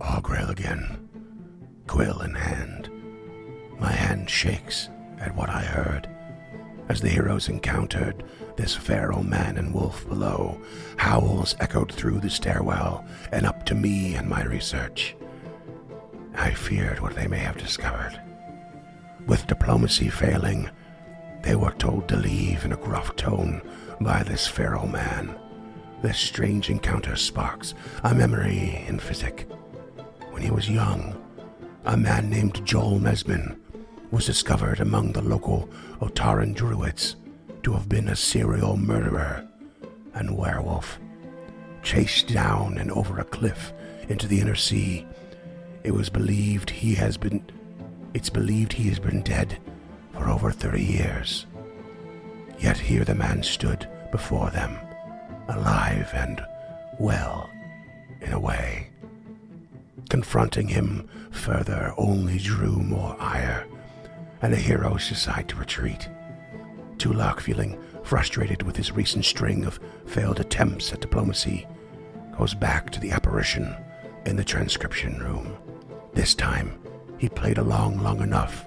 Augrail again, quill in hand. My hand shakes at what I heard. As the heroes encountered this feral man and wolf below, howls echoed through the stairwell and up to me and my research. I feared what they may have discovered. With diplomacy failing, they were told to leave in a gruff tone by this feral man. This strange encounter sparks a memory in Physic. When he was young, a man named Joel Mesmin was discovered among the local Otaran druids to have been a serial murderer and werewolf. Chased down and over a cliff into the inner sea, it's believed he has been dead for over 30 years. Yet here the man stood before them, alive and well, in a way. Confronting him further only drew more ire, and the heroes decide to retreat. Tulak, feeling frustrated with his recent string of failed attempts at diplomacy, goes back to the apparition in the transcription room. This time, he played along long enough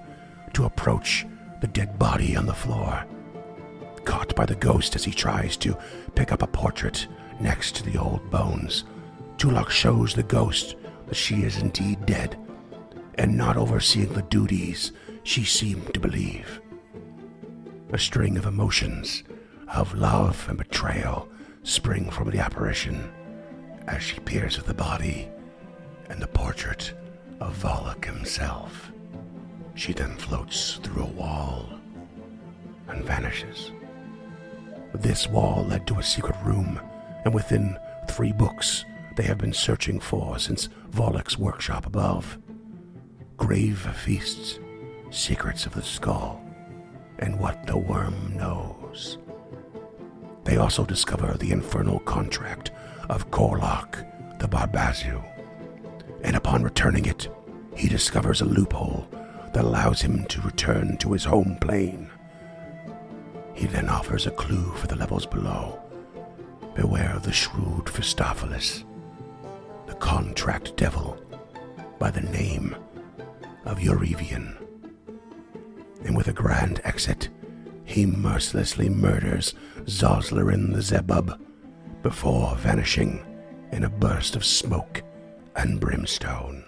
to approach the dead body on the floor. Caught by the ghost as he tries to pick up a portrait next to the old bones, Tulak shows the ghost that she is indeed dead, and not overseeing the duties she seemed to believe. A string of emotions of love and betrayal spring from the apparition as she peers at the body and the portrait of Volok himself. She then floats through a wall and vanishes. This wall led to a secret room, and within 3 books they have been searching for since Volok's workshop above. Grave Feasts, Secrets of the Skull, and What the Worm Knows. They also discover the infernal contract of Korlok the Barbazu, and upon returning it, he discovers a loophole that allows him to return to his home plane. He then offers a clue for the levels below. Beware of the shrewd Phistophilis, the contract devil by the name of Eurevian. And with a grand exit, he mercilessly murders Zoslerin the Zebub before vanishing in a burst of smoke and brimstone.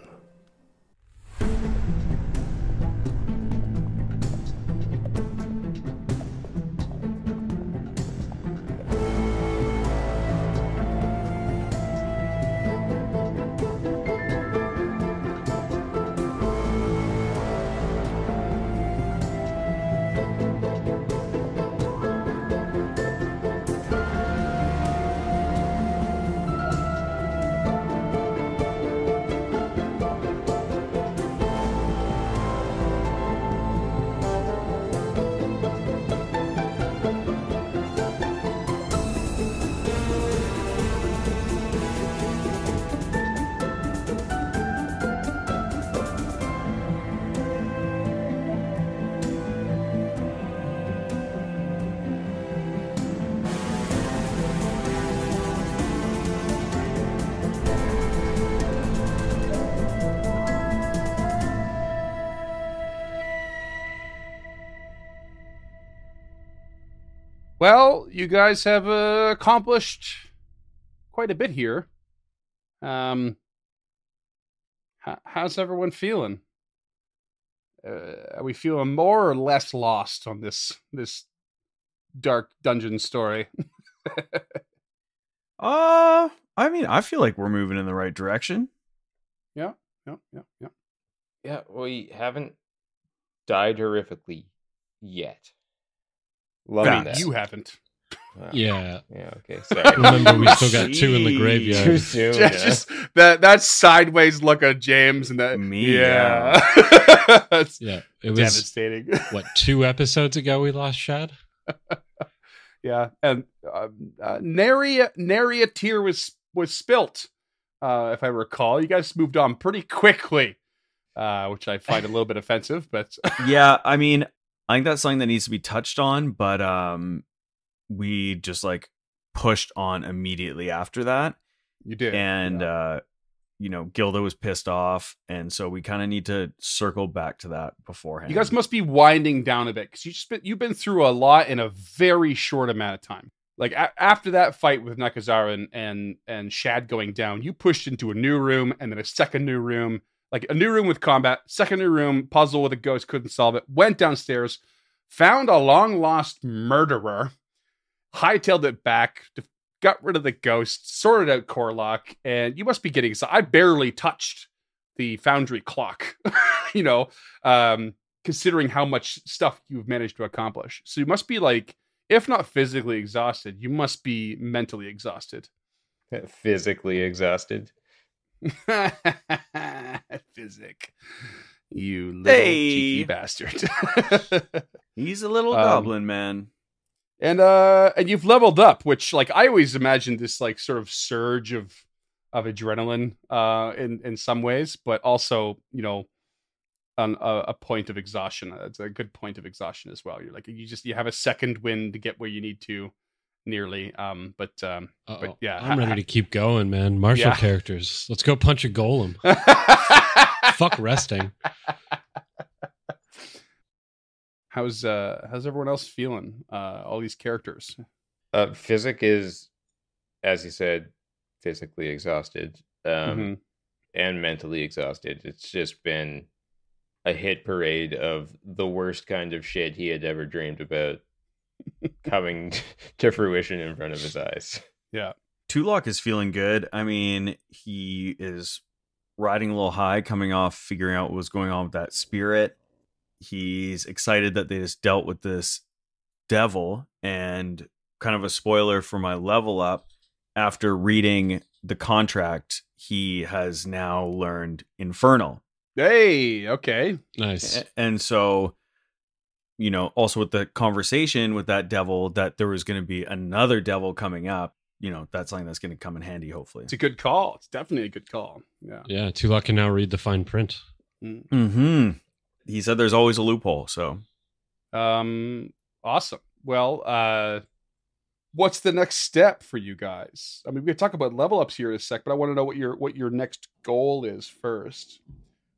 Well, you guys have accomplished quite a bit here. How's everyone feeling? Are we feeling more or less lost on this dark dungeon story? I mean, I feel like we're moving in the right direction. Yeah. Yeah, we haven't died horrifically yet. Loving that. You haven't. Yeah. Yeah, okay, sorry. Remember, we still got 2 in the graveyard. Too soon. Just that sideways look at James and that. Me, Yeah. That's Yeah. It was, devastating. 2 episodes ago we lost Shad? Yeah. And nary a tear was spilt, if I recall. You guys moved on pretty quickly, which I find a little bit offensive, but. Yeah, I mean, I think that's something that needs to be touched on, but we just like pushed on immediately after that. You did. And Gilda was pissed off, and so we kind of need to circle back to that beforehand. You guys must be winding down a bit because you've been through a lot in a very short amount of time. Like after that fight with Nakazawa and Shad going down, you pushed into a new room and then a second new room, like a new room with combat, second new room, puzzle with a ghost, couldn't solve it, went downstairs, found a long lost murderer, hightailed it back, got rid of the ghost, sorted out Corlock, and you must be getting. I barely touched the Foundry clock, considering how much stuff you've managed to accomplish. So you must be like, if not physically exhausted, you must be mentally exhausted. Physically exhausted. Physic. You little cheeky bastard. He's a little goblin, man. And you've leveled up, which like I always imagined this like sort of surge of adrenaline in some ways, but also, on a point of exhaustion. It's a good point of exhaustion as well. You're like you have a second wind to get where you need to nearly. But yeah. I'm ready to keep going, man. Martial characters. Let's go punch a golem. Fuck resting. How's everyone else feeling? All these characters. Physic is, as you said, physically exhausted, and mentally exhausted. It's just been a hit parade of the worst kind of shit he had ever dreamed about coming to fruition in front of his eyes. Yeah. Tulok is feeling good. I mean, he is riding a little high, coming off figuring out what was going on with that spirit. He's excited that they just dealt with this devil, and kind of a spoiler for my level up, after reading the contract, he has now learned Infernal. Hey, okay. Nice. And so, also with the conversation with that devil, that there was going to be another devil coming up, that's something that's going to come in handy, hopefully. It's a good call. It's definitely a good call. Yeah. Yeah, Tulok can now read the fine print. Mm-hmm. He said there's always a loophole, so. Awesome. Well, what's the next step for you guys? I mean, we could talk about level ups here in a sec, but I want to know what your next goal is first.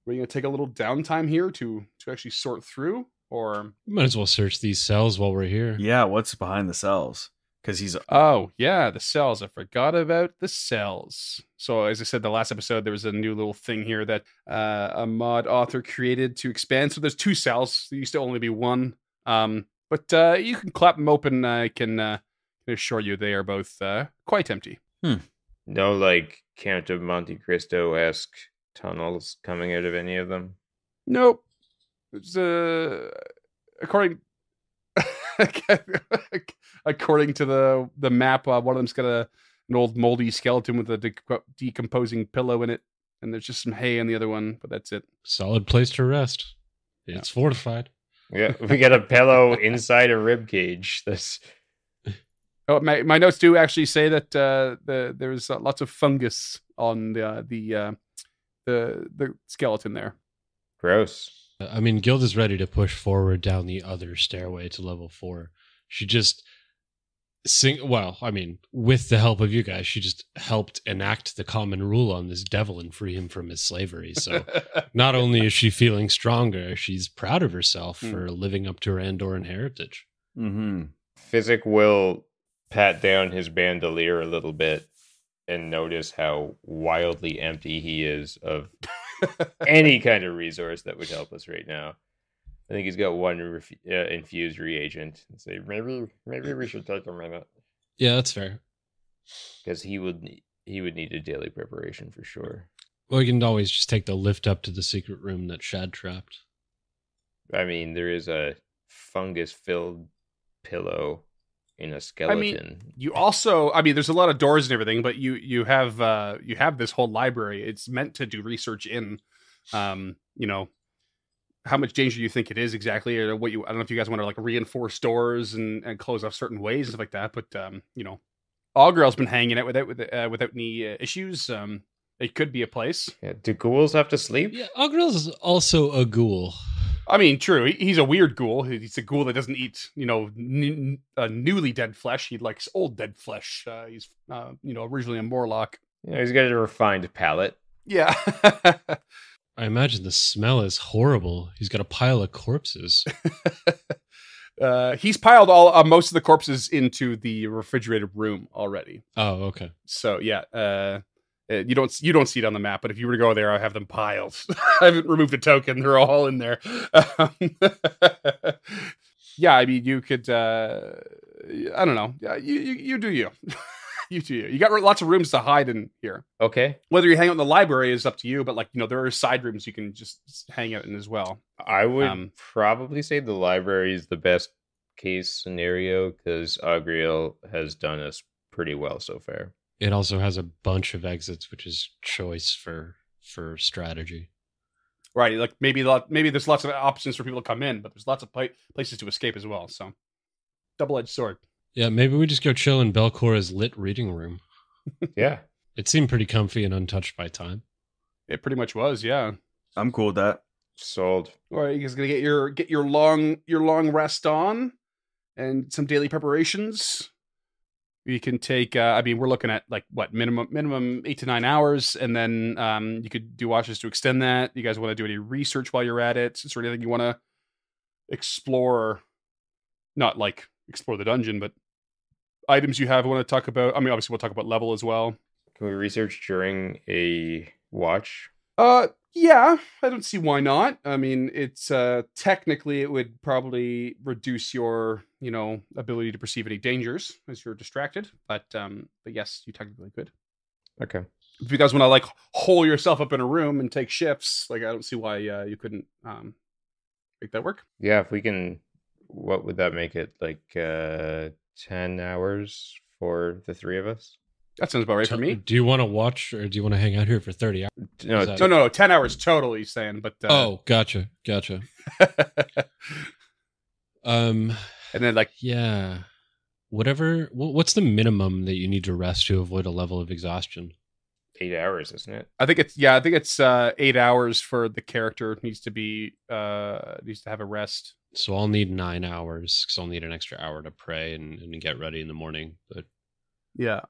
Are you going to take a little downtime here to actually sort through, or Might as well search these cells while we're here. Yeah, what's behind the cells? Because he's... Oh, yeah, the cells. I forgot about the cells. So, as I said, the last episode, there was a new little thing here that a mod author created to expand. So there's 2 cells. There used to only be 1. But you can clap them open. I can assure you they are both quite empty. No, like, Count of Monte Cristo-esque tunnels coming out of any of them? Nope. It's according to the map, one of them's got an old moldy skeleton with a decomposing pillow in it, and there's just some hay on the other one, but that's it. Solid place to rest. It's fortified. Yeah, we got a pillow inside a rib cage. That's... Oh, my notes do actually say that there's lots of fungus on the skeleton there. Gross. I mean, Gilda's ready to push forward down the other stairway to level 4. She just with the help of you guys, she just helped enact the common rule on this devil and free him from his slavery. So not only is she feeling stronger, she's proud of herself for living up to her Andoran heritage. Mm-hmm. Physic will pat down his bandolier a little bit and notice how wildly empty he is of any kind of resource that would help us right now. I think he's got 1 infused reagent. And say maybe we should take a minute. Yeah, that's fair. Because he would need a daily preparation for sure. Well, you can always just take the lift up to the secret room that Shad trapped. I mean, there is a fungus-filled pillow in a skeleton. I mean, you also, there's a lot of doors and everything, but you have this whole library. It's meant to do research in, how much danger do you think it is exactly, or I don't know if you guys want to like reinforce doors and close off certain ways and stuff like that. But Augrel's been hanging out without any issues. It could be a place. Yeah, do ghouls have to sleep? Yeah, Augrel's also a ghoul. I mean, true. He's a weird ghoul. He's a ghoul that doesn't eat, newly dead flesh. He likes old dead flesh. He's, originally a Morlock. Yeah, he's got a refined palate. Yeah. I imagine the smell is horrible. He's got a pile of corpses. He's piled all most of the corpses into the refrigerated room already. Oh, okay. So yeah, you don't see it on the map, but if you were to go there, I have them piled. I haven't removed a token; they're all in there. Yeah, I mean, you could. I don't know. You do you. You do you. You got lots of rooms to hide in here. Okay. Whether you hang out in the library is up to you, but like there are side rooms you can just hang out in as well. I would probably say the library is the best case scenario because Agriel has done us pretty well so far. It also has a bunch of exits, which is choice for strategy. Right, like maybe there's lots of options for people to come in, but there's lots of places to escape as well. So, double-edged sword. Yeah, maybe we just go chill in Belcora's lit reading room. Yeah. It seemed pretty comfy and untouched by time. It pretty much was, yeah. I'm cool with that. Sold. All right, you guys gonna get your long rest on, and some daily preparations. You can take. I mean, we're looking at like what minimum 8 to 9 hours, and then you could do watches to extend that. You guys want to do any research while you're at it? Is there anything you want to explore? Not like explore the dungeon, but items you have want to talk about. I mean, obviously we'll talk about level as well. Can we research during a watch? Yeah, I don't see why not. I mean, it's technically it would probably reduce your, ability to perceive any dangers as you're distracted. But yes, you technically could. Okay. If you guys want to like hole yourself up in a room and take shifts, like I don't see why you couldn't make that work. Yeah, if we can, what would that make it? Like 10 hours for the three of us? That sounds about right for me. Do you want to watch or do you want to hang out here for 30 hours? No, 10 hours total, he's saying. But oh, gotcha. And then like yeah, whatever. What's the minimum that you need to rest to avoid a level of exhaustion? 8 hours, isn't it? I think it's 8 hours for the character. Needs to have a rest. So I'll need 9 hours because I'll need an extra hour to pray and get ready in the morning. But yeah.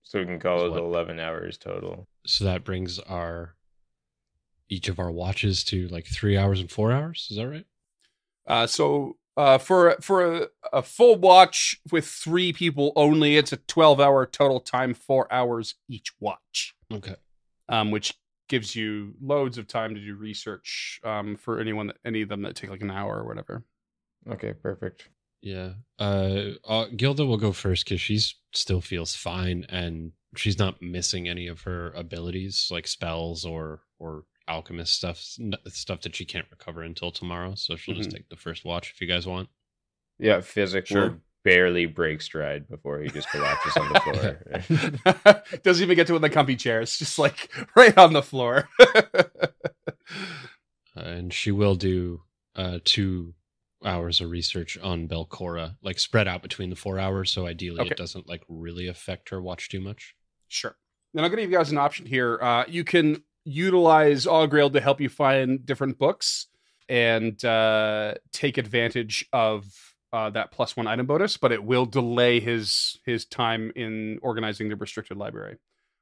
So we can call it 11 hours total. So that brings each of our watches to like 3 hours and 4 hours. Is that right? For a full watch with 3 people only, it's a 12-hour total time, 4 hours each watch. Okay. Which gives you loads of time to do research for any of them that take like an hour or whatever. Okay, perfect. Yeah. Gilda will go first because she still feels fine and she's not missing any of her abilities like spells or alchemist stuff that she can't recover until tomorrow. So she'll just take the first watch if you guys want. Yeah, Physic will barely break stride before he just collapses on the floor. Doesn't even get to in the comfy chair. It's just like right on the floor. And she will do 2 hours of research on Belcora, like spread out between the 4 hours. So ideally it doesn't like really affect her watch too much. Sure. Then I'm going to give you guys an option here. You can utilize Augrail to help you find different books and take advantage of that +1 item bonus, but it will delay his time in organizing the restricted library.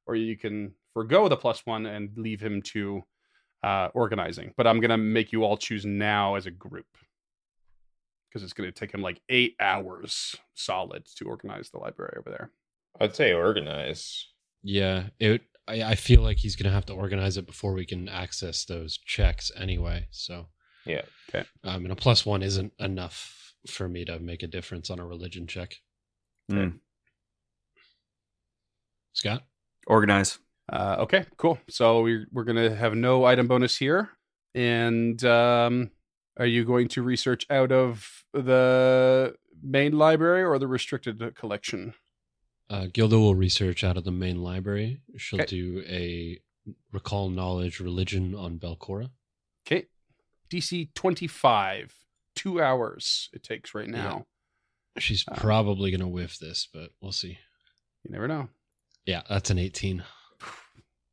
Or you can forgo the +1 and leave him to organizing. But I'm going to make you all choose now as a group, because it's going to take him like 8 hours solid to organize the library over there. I'd say organize. Yeah, I feel like he's going to have to organize it before we can access those checks anyway. So yeah, okay. And a +1 isn't enough for me to make a difference on a religion check. Okay. Scott? Organize. Okay, cool. So we're going to have no item bonus here. And are you going to research out of the main library or the restricted collection? Gilda will research out of the main library. She'll do a recall knowledge religion on Belcora. Okay. DC 25. 2 hours it takes right now. Yeah. She's probably going to whiff this, but we'll see. You never know. Yeah, that's an 18.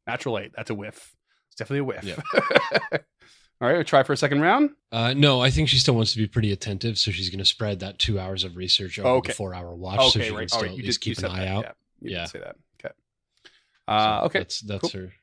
Natural 8. That's a whiff. It's definitely a whiff. Yeah. All right, we'll try for a second round. No, I think she still wants to be pretty attentive, so she's going to spread that 2 hours of research over the 4 hour watch, so she can still at least keep an eye out. Yeah, you did say that. Okay. So okay, that's cool. her.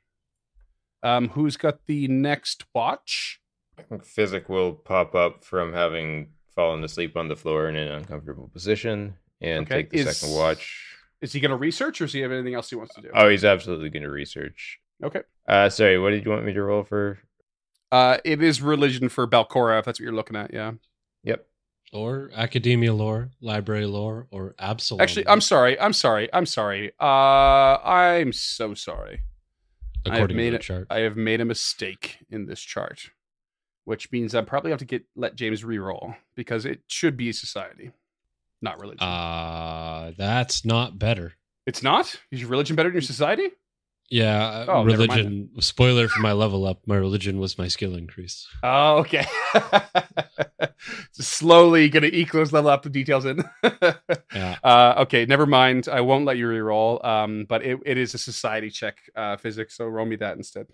Who's got the next watch? I think Physic will pop up from having fallen asleep on the floor in an uncomfortable position and Okay. take the second watch. Is he going to research, or does he have anything else he wants to do? Oh, he's absolutely going to research. Okay. Sorry, what did you want me to roll for? It is religion for Balcora, if that's what you're looking at, yeah. Yep. Or academia lore, library lore, or Absalom. Actually, I'm sorry. I'm so sorry. according to the chart. I have made a mistake in this chart, which means I probably have to let James re-roll because it should be society, not religion. That's not better. It's not? Is your religion better than your society? Yeah, Oh, never mind religion. Spoiler for my level up. My religion was my skill increase. Oh, okay. Slowly going to equal those level up the details in. Yeah. Okay, never mind. I won't let you reroll. But it is a society check, physics. So roll me that instead.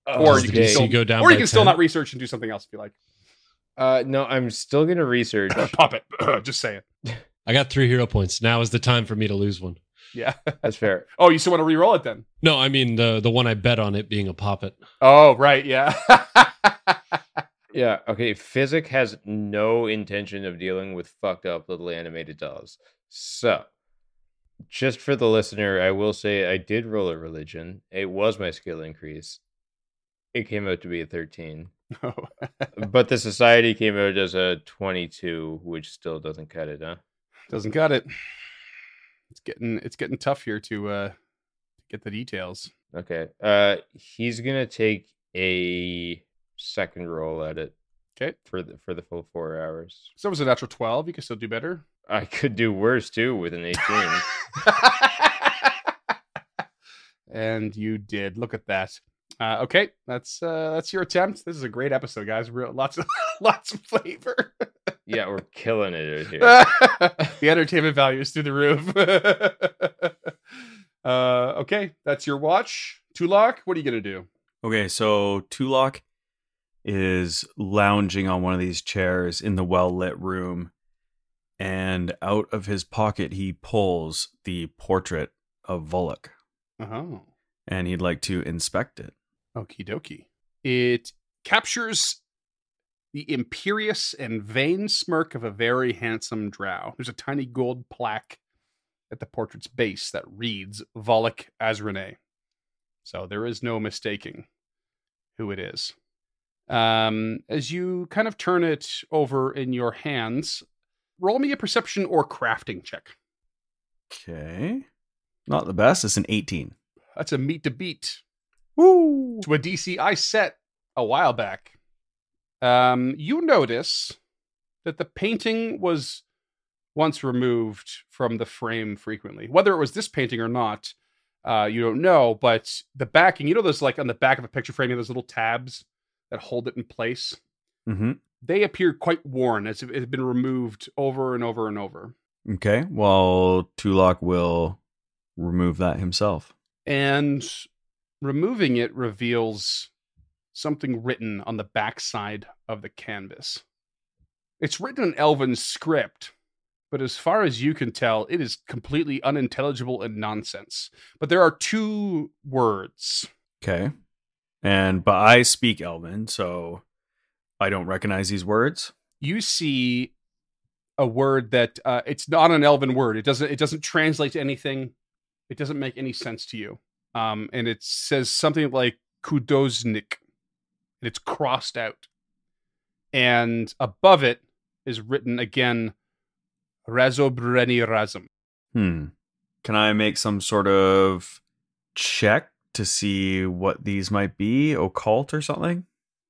Or Does you the can DC still go down or you by can still 10? not research and do something else if you like. No, I'm still going to research. Pop it. Just say it. I got 3 hero points. Now is the time for me to lose one. Yeah. That's fair. Oh, you still want to re-roll it then? No, I mean the one I bet on it being a poppet. Oh, right. Yeah. Yeah, okay. Physic has no intention of dealing with fucked up little animated dolls. So, just for the listener, I will say I did roll a religion. It was my skill increase. It came out to be a 13. Oh. But the society came out as a 22, which still doesn't cut it, huh? Doesn't cut it. It's getting tough here to get the details. Okay. He's gonna take a second roll at it. Okay. For the full 4 hours. So it was a natural 12. You can still do better. I could do worse too with an 18. And you did. Look at that. Okay, that's your attempt. This is a great episode, guys. Lots of flavor. Yeah, we're killing it out here. The entertainment value is through the roof. Okay, that's your watch. Tulok, what are you gonna do? Okay, so Tulok is lounging on one of these chairs in the well-lit room, and out of his pocket he pulls the portrait of Volok, Oh, and he'd like to inspect it. okie dokie. It captures the imperious and vain smirk of a very handsome drow. There's a tiny gold plaque at the portrait's base that reads Volok Azrene. So there is no mistaking who it is. As you kind of turn it over in your hands, roll me a perception or crafting check. Okay. Not the best. It's an 18. That's a meet to beat Woo! to a DC I set a while back. You notice that the painting was once removed from the frame frequently. Whether it was this painting or not, you don't know, but the backing, you know, there's like on the back of a picture frame, you have those little tabs that hold it in place. Mm-hmm. They appear quite worn, as if it had been removed over and over and over. Okay. Well, Tulok will remove that himself. And removing it reveals something written on the backside of the canvas. It's written in Elven script, but as far as you can tell, it is completely unintelligible and nonsense. But there are 2 words. Okay. But I speak Elven, so I don't recognize these words. You see a word that it's not an Elven word. It doesn't translate to anything. It doesn't make any sense to you. And it says something like Kudosnik. And it's crossed out. And above it is written again, Razobreni Razum. Can I make some sort of check to see what these might be? Occult or something?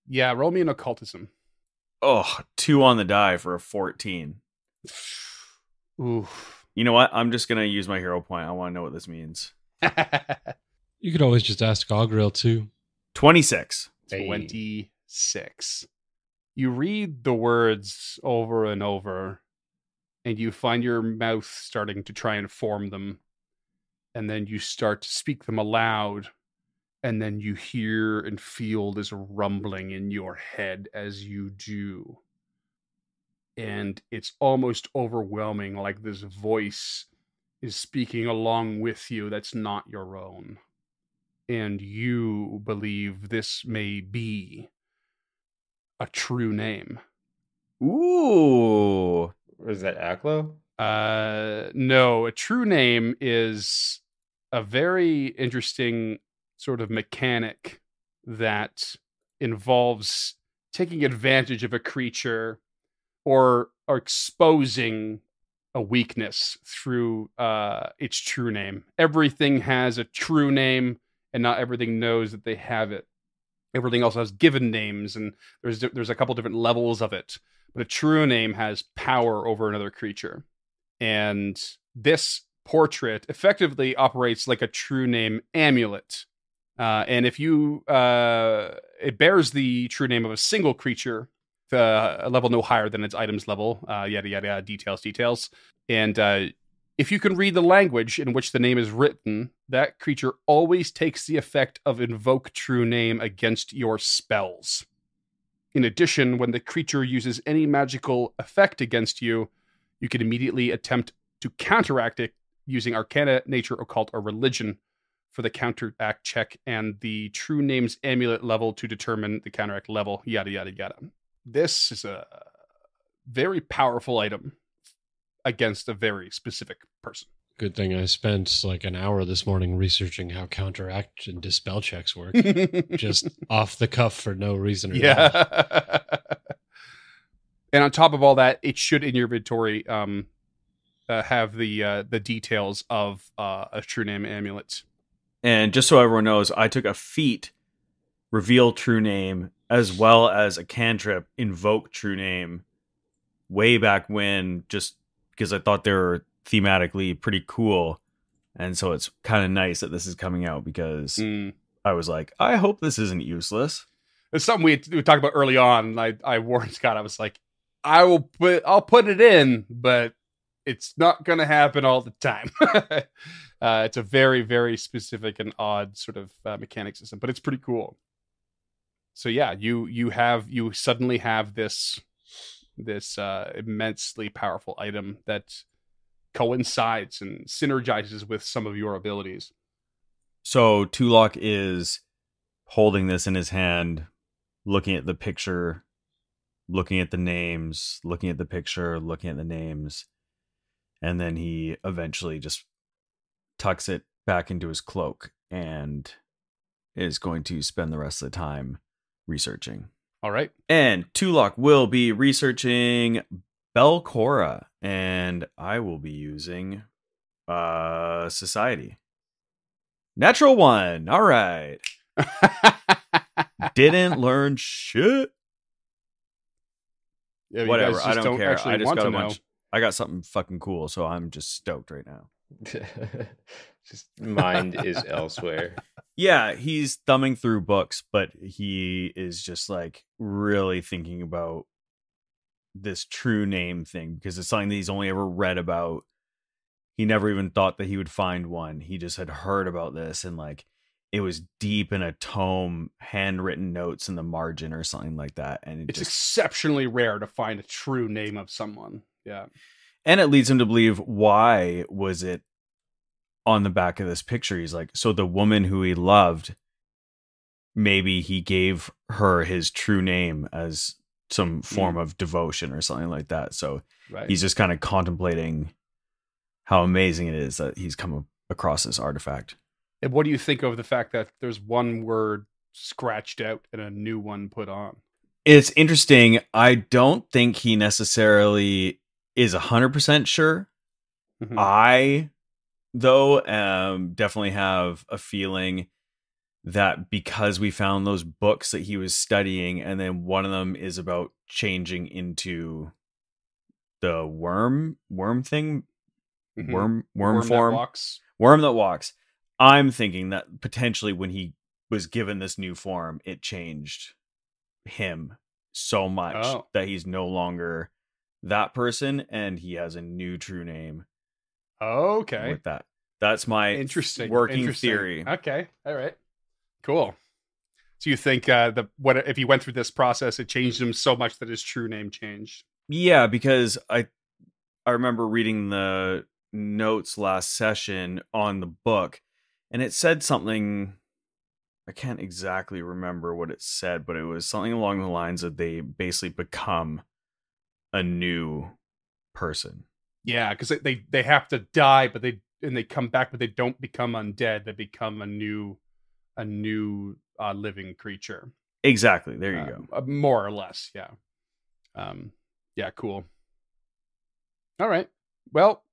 Yeah, roll me an occultism. Oh, 2 on the die for a 14. Ooh. You know what? I'm just going to use my hero point. I want to know what this means. You could always just ask Augril too. 26. 26. You read the words over and over, and you find your mouth starting to try and form them. And then you start to speak them aloud. And then you hear and feel this rumbling in your head as you do. And it's almost overwhelming, like this voice is speaking along with you that's not your own. and you believe this may be a true name. Ooh. Was that Aklo? No, a true name is a very interesting sort of mechanic that involves taking advantage of a creature or exposing a weakness through its true name. Everything has a true name, and not everything knows that they have it. Everything else has given names, and there's a couple different levels of it. But a true name has power over another creature. And this portrait effectively operates like a true name amulet. And if you, it bears the true name of a single creature, a level no higher than its item's level, yada, yada, yada, details. And if you can read the language in which the name is written, that creature always takes the effect of invoke true name against your spells. In addition, when the creature uses any magical effect against you, you can immediately attempt to counteract it using Arcana, Nature, Occult, or Religion for the counteract check and the true name's amulet level to determine the counteract level, yada, yada, yada. This is a very powerful item against a very specific person. Good thing I spent like an hour this morning researching how counteract and dispel checks work. Just off the cuff for no reason at all. Yeah. And on top of all that, it should in your inventory have the details of a true name amulet. And just so everyone knows, I took a feat, reveal true name, as well as a cantrip, invoke true name, way back when, just because I thought they were thematically pretty cool. And so it's kind of nice that this is coming out, because I was like, I hope this isn't useless. It's something we talked about early on. I warned Scott, I was like, I'll put it in, but it's not going to happen all the time. It's a very, very specific and odd sort of mechanic system, but it's pretty cool. So yeah, you suddenly have this immensely powerful item that coincides and synergizes with some of your abilities. So Tulok is holding this in his hand, looking at the picture, looking at the names, looking at the picture, looking at the names. And then he eventually just tucks it back into his cloak and is going to spend the rest of the time researching. All right. And Tulok will be researching Belcora, and I will be using Society. Natural 1. All right. Didn't learn shit. Yeah, whatever. I don't care. I just got a bunch. bunch. I got something fucking cool, so I'm just stoked right now. Just mind is elsewhere. Yeah, he's thumbing through books, but he is just like really thinking about this true name thing, because it's something that he's only ever read about. He never even thought that he would find one. He just had heard about this, and like it was deep in a tome, handwritten notes in the margin or something like that. And it's exceptionally rare to find a true name of someone. Yeah. And it leads him to believe, why was it on the back of this picture? He's like, so the woman who he loved, maybe he gave her his true name as some form of devotion or something like that. So he's just kind of contemplating how amazing it is that he's come across this artifact. And what do you think of the fact that there's one word scratched out and a new one put on? It's interesting. I don't think he necessarily is 100% sure. Mm-hmm. I, though, definitely have a feeling that because we found those books that he was studying, and then one of them is about changing into the worm thing, Mm-hmm. worm form, worm that walks. I'm thinking that potentially when he was given this new form, it changed him so much that he's no longer that person, and he has a new true name. Okay. With that. That's my working theory. Okay. All right. Cool. So you think what if he went through this process, it changed him so much that his true name changed? Yeah, because I remember reading the notes last session on the book, and it said something I can't exactly remember what it said, but it was something along the lines of they basically become a new person. Yeah, because they have to die, but they come back, but they don't become undead. They become a new living creature. Exactly. There you go. More or less, yeah. Yeah, cool. All right. Well,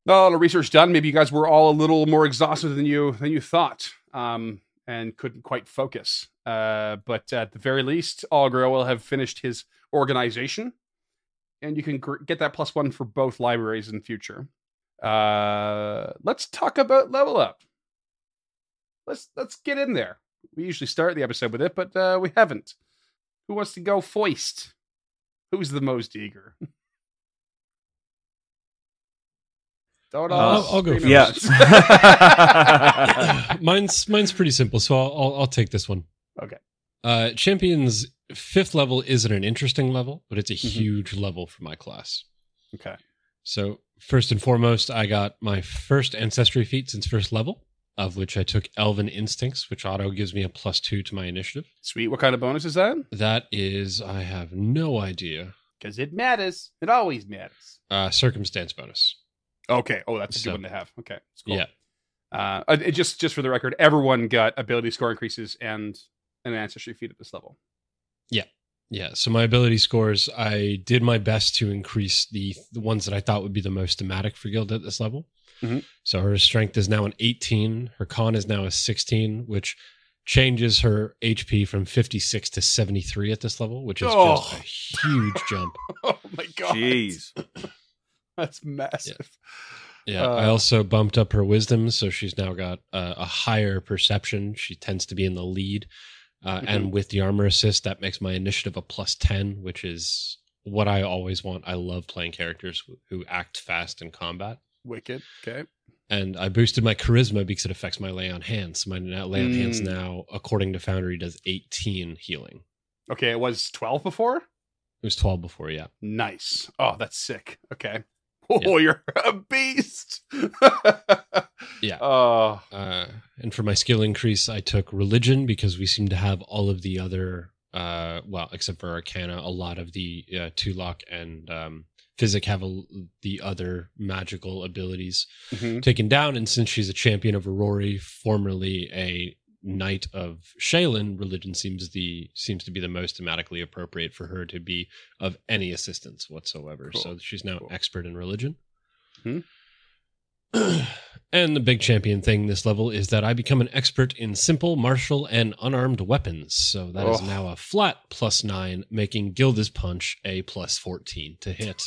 not a lot of research done. Maybe you guys were all a little more exhausted than you thought, and couldn't quite focus. But at the very least, Algro will have finished his organization, and you can get that +1 for both libraries in future. Let's talk about level up. Let's get in there. We usually start the episode with it, but we haven't. Who wants to go first? Who's the most eager? I'll go first. Yeah. mine's pretty simple, so I'll take this one. Okay. Champion's 5th level isn't an interesting level, but it's a huge level for my class. Okay. So first and foremost, I got my first ancestry feat since 1st level, of which I took Elven Instincts, which auto gives me a +2 to my initiative. Sweet. What kind of bonus is that? That is, I have no idea. Because it matters. It always matters. Circumstance bonus. Okay. Oh, that's a So- good one to have. Okay. That's cool. Yeah. It just for the record, everyone got ability score increases and an ancestry feat at this level. Yeah, so my ability scores, I did my best to increase the ones that I thought would be the most thematic for Guild at this level. Mhm. So her strength is now an 18. Her con is now a 16, which changes her HP from 56 to 73 at this level, which is just a huge jump. Oh my god. Jeez. That's massive. Yeah, I also bumped up her wisdom, so she's now got a higher perception. She tends to be in the lead. And with the armor assist, that makes my initiative a +10, which is what I always want. I love playing characters who act fast in combat. Wicked. Okay. And I boosted my charisma because it affects my lay on hands. So my lay on hands now, according to Foundry, does 18 healing. Okay, it was 12 before? It was 12 before, yeah. Nice. Oh, that's sick. Okay. Oh, you're a beast. Yeah. Oh. And for my skill increase, I took religion because we seem to have all of the other, well, except for Arcana, a lot of the Tulok and Physic have the other magical abilities taken down. And since she's a champion of Aurori, formerly a knight of Shaylin, religion seems to be the most thematically appropriate for her to be of any assistance whatsoever. Cool. So she's now expert in religion. Hmm. And the big champion thing this level is that I become an expert in simple, martial, and unarmed weapons. So that is now a flat +9, making Gilda's Punch a +14 to hit.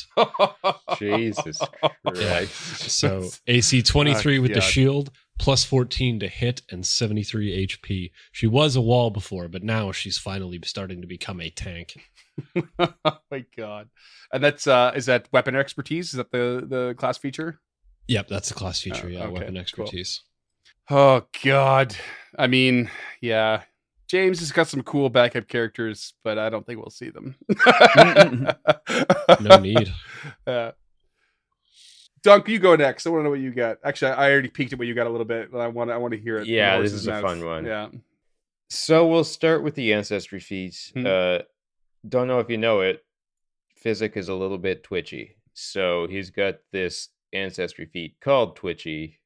Jesus Christ. So AC 23 with the God. shield, +14 to hit, and 73 HP. She was a wall before, but now she's finally starting to become a tank. Oh my god. And that's is that weapon expertise? Is that the class feature? Yep, that's the class feature, Oh, yeah, okay, weapon cool. expertise. Oh god. I mean, yeah. James has got some cool backup characters, but I don't think we'll see them. No need. Dunk, you go next. I want to know what you got. Actually, I already peeked at what you got a little bit, but I want to hear it. from Yeah, the this horse's is a mouth. fun one. Yeah. So we'll start with the ancestry feats. Don't know if you know it. Physic is a little bit twitchy. So he's got this ancestry feat called Twitchy.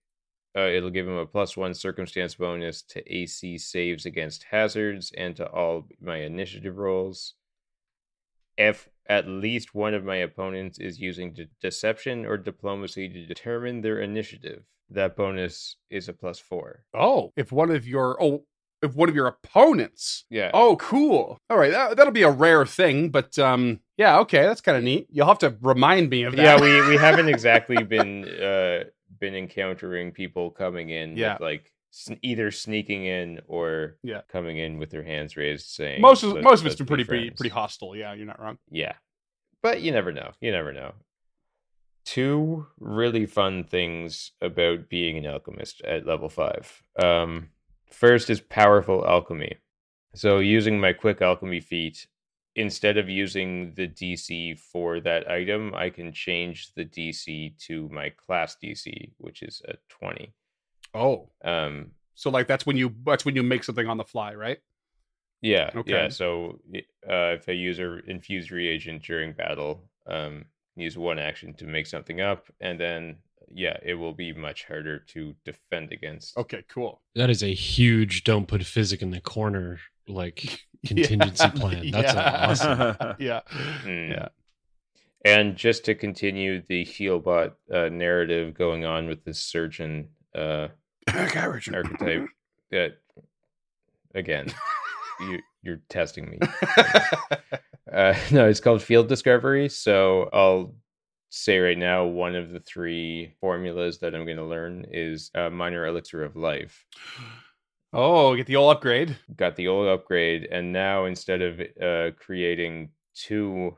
It'll give him a +1 circumstance bonus to AC saves against hazards and to all my initiative rolls. If at least one of my opponents is using deception or diplomacy to determine their initiative, that bonus is a +4. Oh, if one of your opponents. Yeah. Oh, cool. All right, that'll be a rare thing, but yeah, okay, that's kind of neat. You'll have to remind me of that. Yeah, we haven't exactly been encountering people coming in with like either sneaking in or coming in with their hands raised saying most of it's let's been be pretty friends." hostile. Yeah, you're not wrong. Yeah. But you never know. You never know. Two really fun things about being an alchemist at level 5. First is powerful alchemy. So using my quick alchemy feat, instead of using the DC for that item, I can change the DC to my class DC, which is a 20. Oh. So like that's when you make something on the fly, right? Yeah, Okay. yeah. So if a user infuse reagent during battle, use one action to make something up, and then it will be much harder to defend against. Okay, cool. That is a huge don't put physic in the corner like contingency plan. That's awesome. Yeah. Mm. Yeah. And just to continue the Healbot narrative going on with this surgeon archetype, that again, you're testing me. No, it's called Field Discovery. So I'll say right now, one of the 3 formulas that I'm going to learn is Minor Elixir of Life. Oh, get the old upgrade. Got the old upgrade, and now instead of creating 2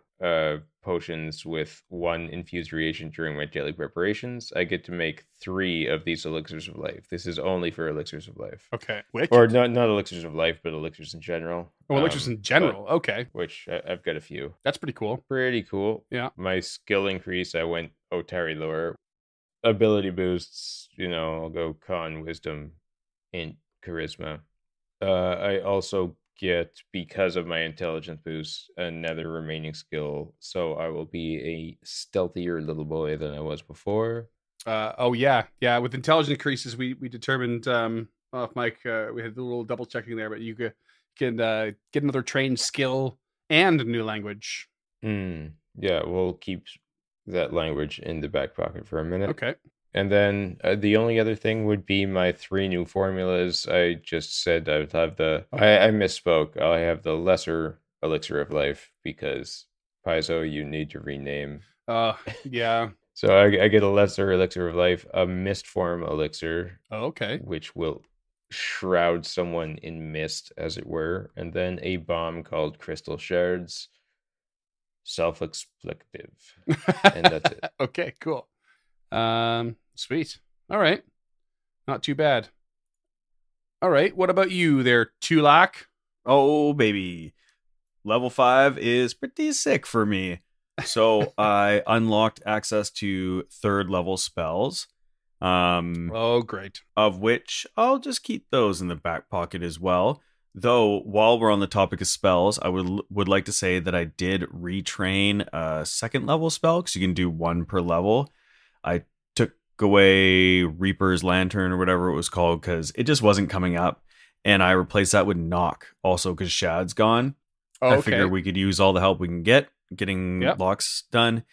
potions with 1 infused reagent during my daily preparations, I get to make 3 of these elixirs of life. This is only for elixirs of life. Okay. Which? Or not elixirs of life, but elixirs in general. Oh, elixirs in general. Okay. Which I've got a few. That's pretty cool. Pretty cool. Yeah. My skill increase, I went Otari lore. Ability boosts, I'll go Con, Wisdom, Int, Charisma. I also get, because of my intelligence boost, another remaining skill, so I will be a stealthier little boy than I was before. Yeah. With intelligence increases, we determined off mic, we had a little double checking there, but you can get another trained skill and a new language. Yeah, we'll keep that language in the back pocket for a minute. Okay. And then the only other thing would be my 3 new formulas. I just said I would have I misspoke. I have the lesser elixir of life because Paizo, you need to rename. Yeah. So I get a lesser elixir of life, a mist form elixir. Oh, okay. Which will shroud someone in mist, as it were. And then a bomb called Crystal Shards. Self-explicative. And that's it. Okay, cool. Sweet. All right. Not too bad. All right. What about you there, Tulak? Oh, baby. Level 5 is pretty sick for me. So I unlocked access to 3rd level spells. Oh, great. Of which I'll just keep those in the back pocket as well. Though, while we're on the topic of spells, I would like to say that I did retrain a 2nd level spell, because you can do 1 per level. I took away Reaper's Lantern or whatever it was called because it just wasn't coming up. And I replaced that with Knock, also because Shad's gone. Oh, I figured we could use all the help we can get getting locks done.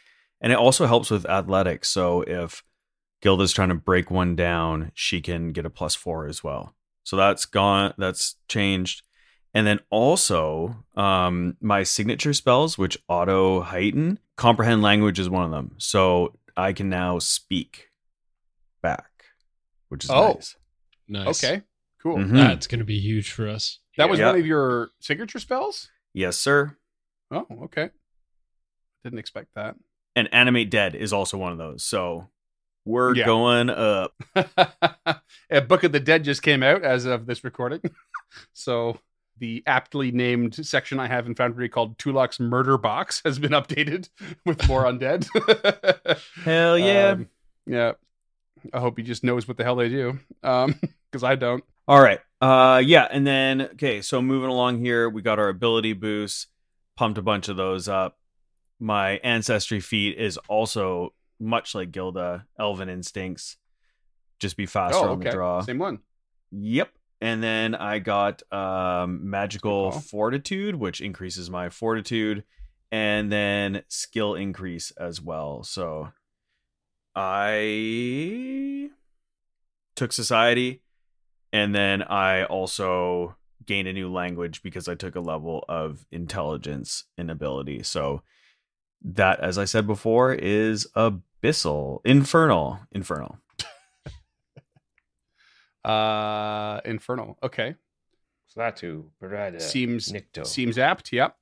And it also helps with athletics. So if Gilda's trying to break one down, she can get a +4 as well. So that's gone. That's changed. And then also my signature spells, which auto heighten, comprehend language is one of them. So I can now speak back, which is nice. Nice. Okay, cool. Mhm. That's going to be huge for us. That was one of your signature spells? Yes, sir. Oh, okay. Didn't expect that. And Animate Dead is also one of those. So we're going up. A Book of the Dead just came out as of this recording. So the aptly named section I have in Foundry called Tulak's Murder Box has been updated with more undead. Hell yeah. Yeah. I hope he just knows what the hell they do. Because I don't. All right. Yeah. And then, okay. So moving along here, we got our ability boosts, pumped a bunch of those up. My ancestry feat is also much like Gilda, Elven Instincts. Just be faster on the draw. Same one. Yep. And then I got magical fortitude, which increases my fortitude, and then skill increase as well. So I took society, and then I also gained a new language because I took a level of intelligence and ability. So that, as I said before, is abyssal, infernal. Infernal. Okay. Slatu, Parada, Seems Nikto. apt. Yep.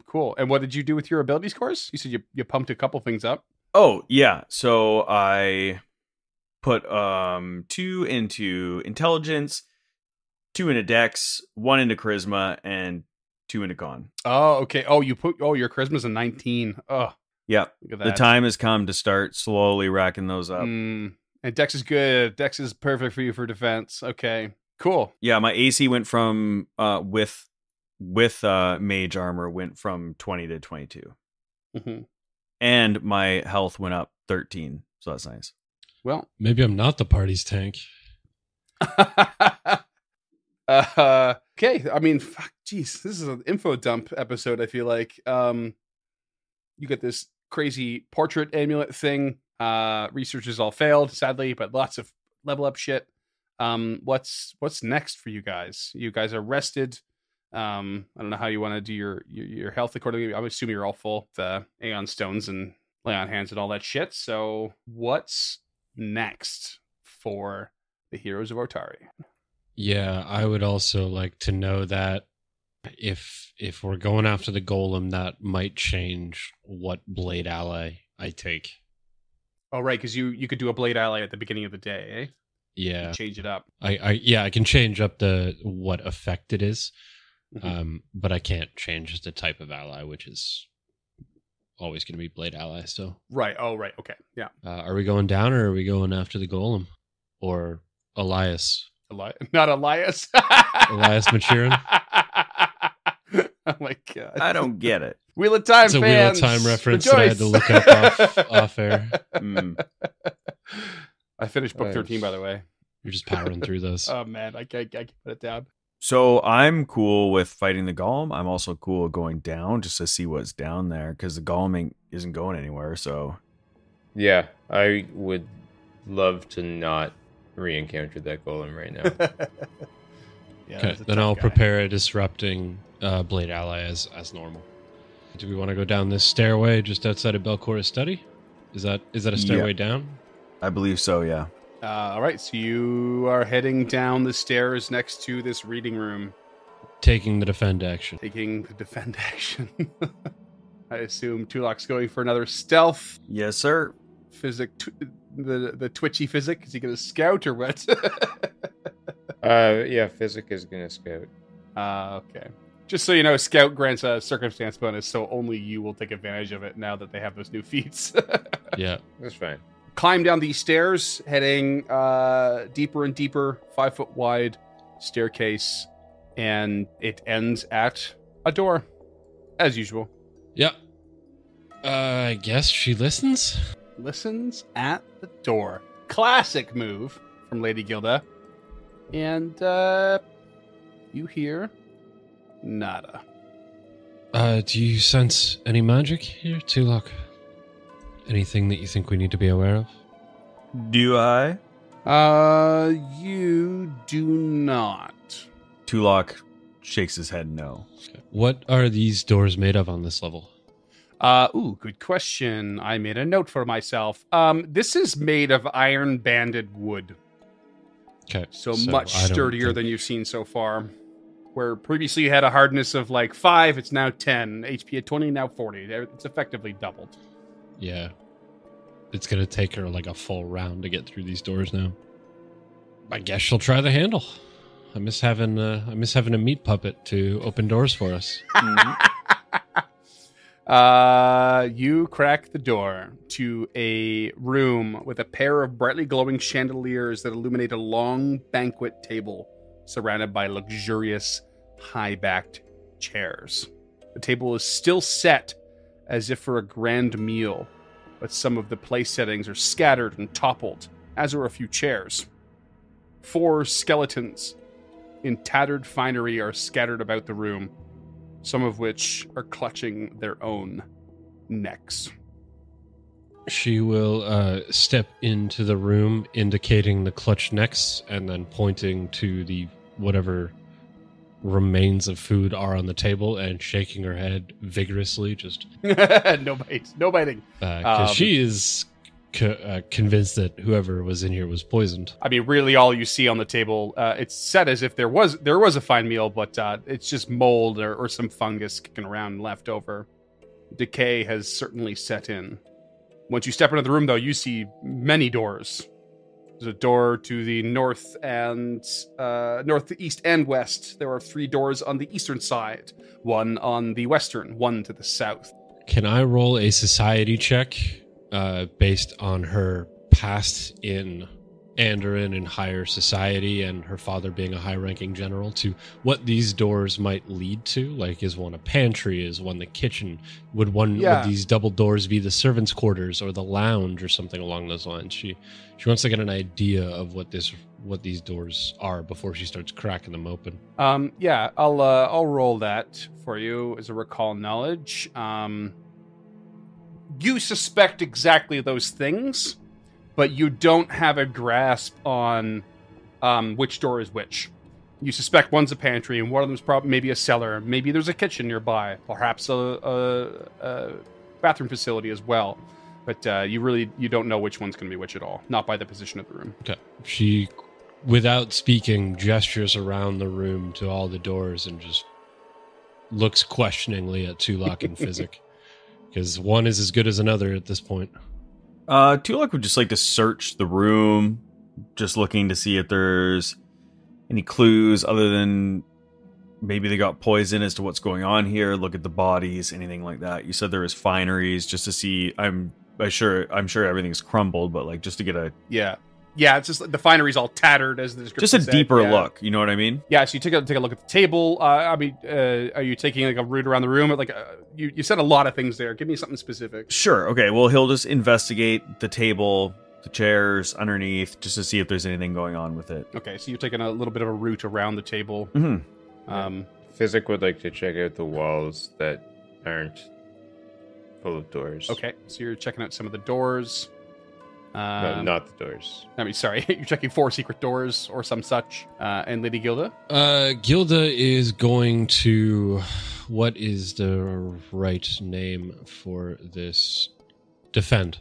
Cool. And what did you do with your ability scores? You said you pumped a couple things up. Oh, yeah. So I put 2 into intelligence, 2 into dex, 1 into charisma, and 2 into con. Oh, okay. Oh, your charisma's a 19. Oh, yeah. look at that. The time has come to start slowly racking those up. And dex is good. Dex is perfect for you for defense. Okay. Cool. Yeah, my AC went from with mage armor went from 20 to 22. Mm-hmm. And my health went up 13. So that's nice. Well, Maybe I'm not the party's tank. okay. I mean, fuck, geez, this is an info dump episode. I feel like you get this crazy portrait amulet thing. Research has all failed, sadly, but lots of level up shit. What's next for you guys? You guys are rested. I don't know how you want to do your health accordingly. I'm assuming you're all full, the Aeon Stones and Lay on Hands and all that shit. So what's next for the Heroes of Otari? Yeah, I would also like to know that if we're going after the golem, that might change what blade ally I take. Oh, right, because you could do a blade ally at the beginning of the day, eh? Yeah, Change it up. I can change up the what effect it is, Mhm. but I can't change the type of ally, which is always going to be blade ally. So, Right. Oh, right. Okay. Yeah. are we going down or are we going after the golem or Elias? Not Elias. Elias Machirin? Oh my god! I don't get it. Wheel of Time It's a fans. Wheel of Time reference that I had to rejoice. look up off air. I finished book Nice. 13, by the way. You're just powering through those. Oh man, I can't put it down. So I'm cool with fighting the golem. I'm also cool with going down just to see what's down there because the golem isn't going anywhere. So Yeah, I would love to not re-encounter that golem right now. Yeah, Okay, that's a then tough I'll guy. prepare a disrupting blade ally as normal. Do we want to go down this stairway just outside of Belcora's study? Is that a stairway down? I believe so. Yeah. All right, so you are heading down the stairs next to this reading room, Taking the defend action. taking the defend action. I assume Tulok's going for another stealth Yes, sir. the twitchy physic. Is he going to scout or what? Yeah, Physic is gonna scout. Okay. Just so you know, Scout grants a circumstance bonus, so only you will take advantage of it now that they have those new feats. Yeah. That's fine. Climb down these stairs, heading deeper and deeper, 5 foot wide staircase, and it ends at a door, as usual. Yep. I guess she listens. Listens at the door. Classic move from Lady Gilda. And you hear nada. Do you sense any magic here, Tulok? Anything that you think we need to be aware of? Do I? You do not. Tulok shakes his head no. What are these doors made of on this level? Good question. I made a note for myself. This is made of iron banded wood. Okay. So so much I don't sturdier think- than you've seen so far. Where previously you had a hardness of like 5, it's now 10. HP at 20, now 40. It's effectively doubled. Yeah. It's going to take her like a full round to get through these doors now. I guess she'll try the handle. I miss having a meat puppet to open doors for us. You crack the door to a room with a pair of brightly glowing chandeliers that illuminate a long banquet table surrounded by luxurious, high-backed chairs. The table is still set as if for a grand meal, but some of the place settings are scattered and toppled, as are a few chairs. 4 skeletons in tattered finery are scattered about the room, some of which are clutching their own necks. She will step into the room, indicating the clutched necks, and then pointing to the whatever remains of food are on the table and shaking her head vigorously, just No bites, no biting. because she is convinced that whoever was in here was poisoned. I mean, really, all you see on the table, it's set as if there was a fine meal, but it's just mold or some fungus kicking around left over. Decay has certainly set in. Once you step into the room, though, you see many doors. There's a door to the north and northeast and west. There are 3 doors on the eastern side, 1 on the western, 1 to the south. Can I roll a society check based on her past in Andoran in higher society and her father being a high-ranking general, to what these doors might lead to. Like, is one a pantry? Is one the kitchen? Would these double doors be the servants' quarters or the lounge or something along those lines? She wants to get an idea of what these doors are before she starts cracking them open. Yeah, I'll roll that for you as a recall knowledge. You suspect exactly those things, but you don't have a grasp on which door is which. You suspect one's a pantry, and one of them's probably maybe a cellar. Maybe there's a kitchen nearby, perhaps a bathroom facility as well. But you don't know which one's going to be which at all, not by the position of the room. Okay. She, without speaking, gestures around the room to all the doors and just looks questioningly at Tulak and Physic, because one is as good as another at this point. Tulak would just like to search the room, just looking to see if there's any clues other than maybe they got poison as to what's going on here. Look at the bodies, anything like that. You said there was fineries, just to see. I'm sure everything's crumbled, but like just to get a Yeah, it's just the finery's all tattered, as the description just a said. deeper look. You know what I mean? Yeah, so you take a look at the table. Are you taking like a route around the room? Like you said a lot of things there. Give me something specific. Sure. Okay. Well, he'll just investigate the table, the chairs underneath, just to see if there's anything going on with it. Okay, so you're taking a little bit of a route around the table. Mm-hmm. Physic would like to check out the walls that aren't full of doors. Okay, so you're checking out some of the doors. No, not the doors. I mean, sorry, you're checking 4 secret doors or some such. And Lady Gilda? Gilda is going to... What is the right name for this? Defend.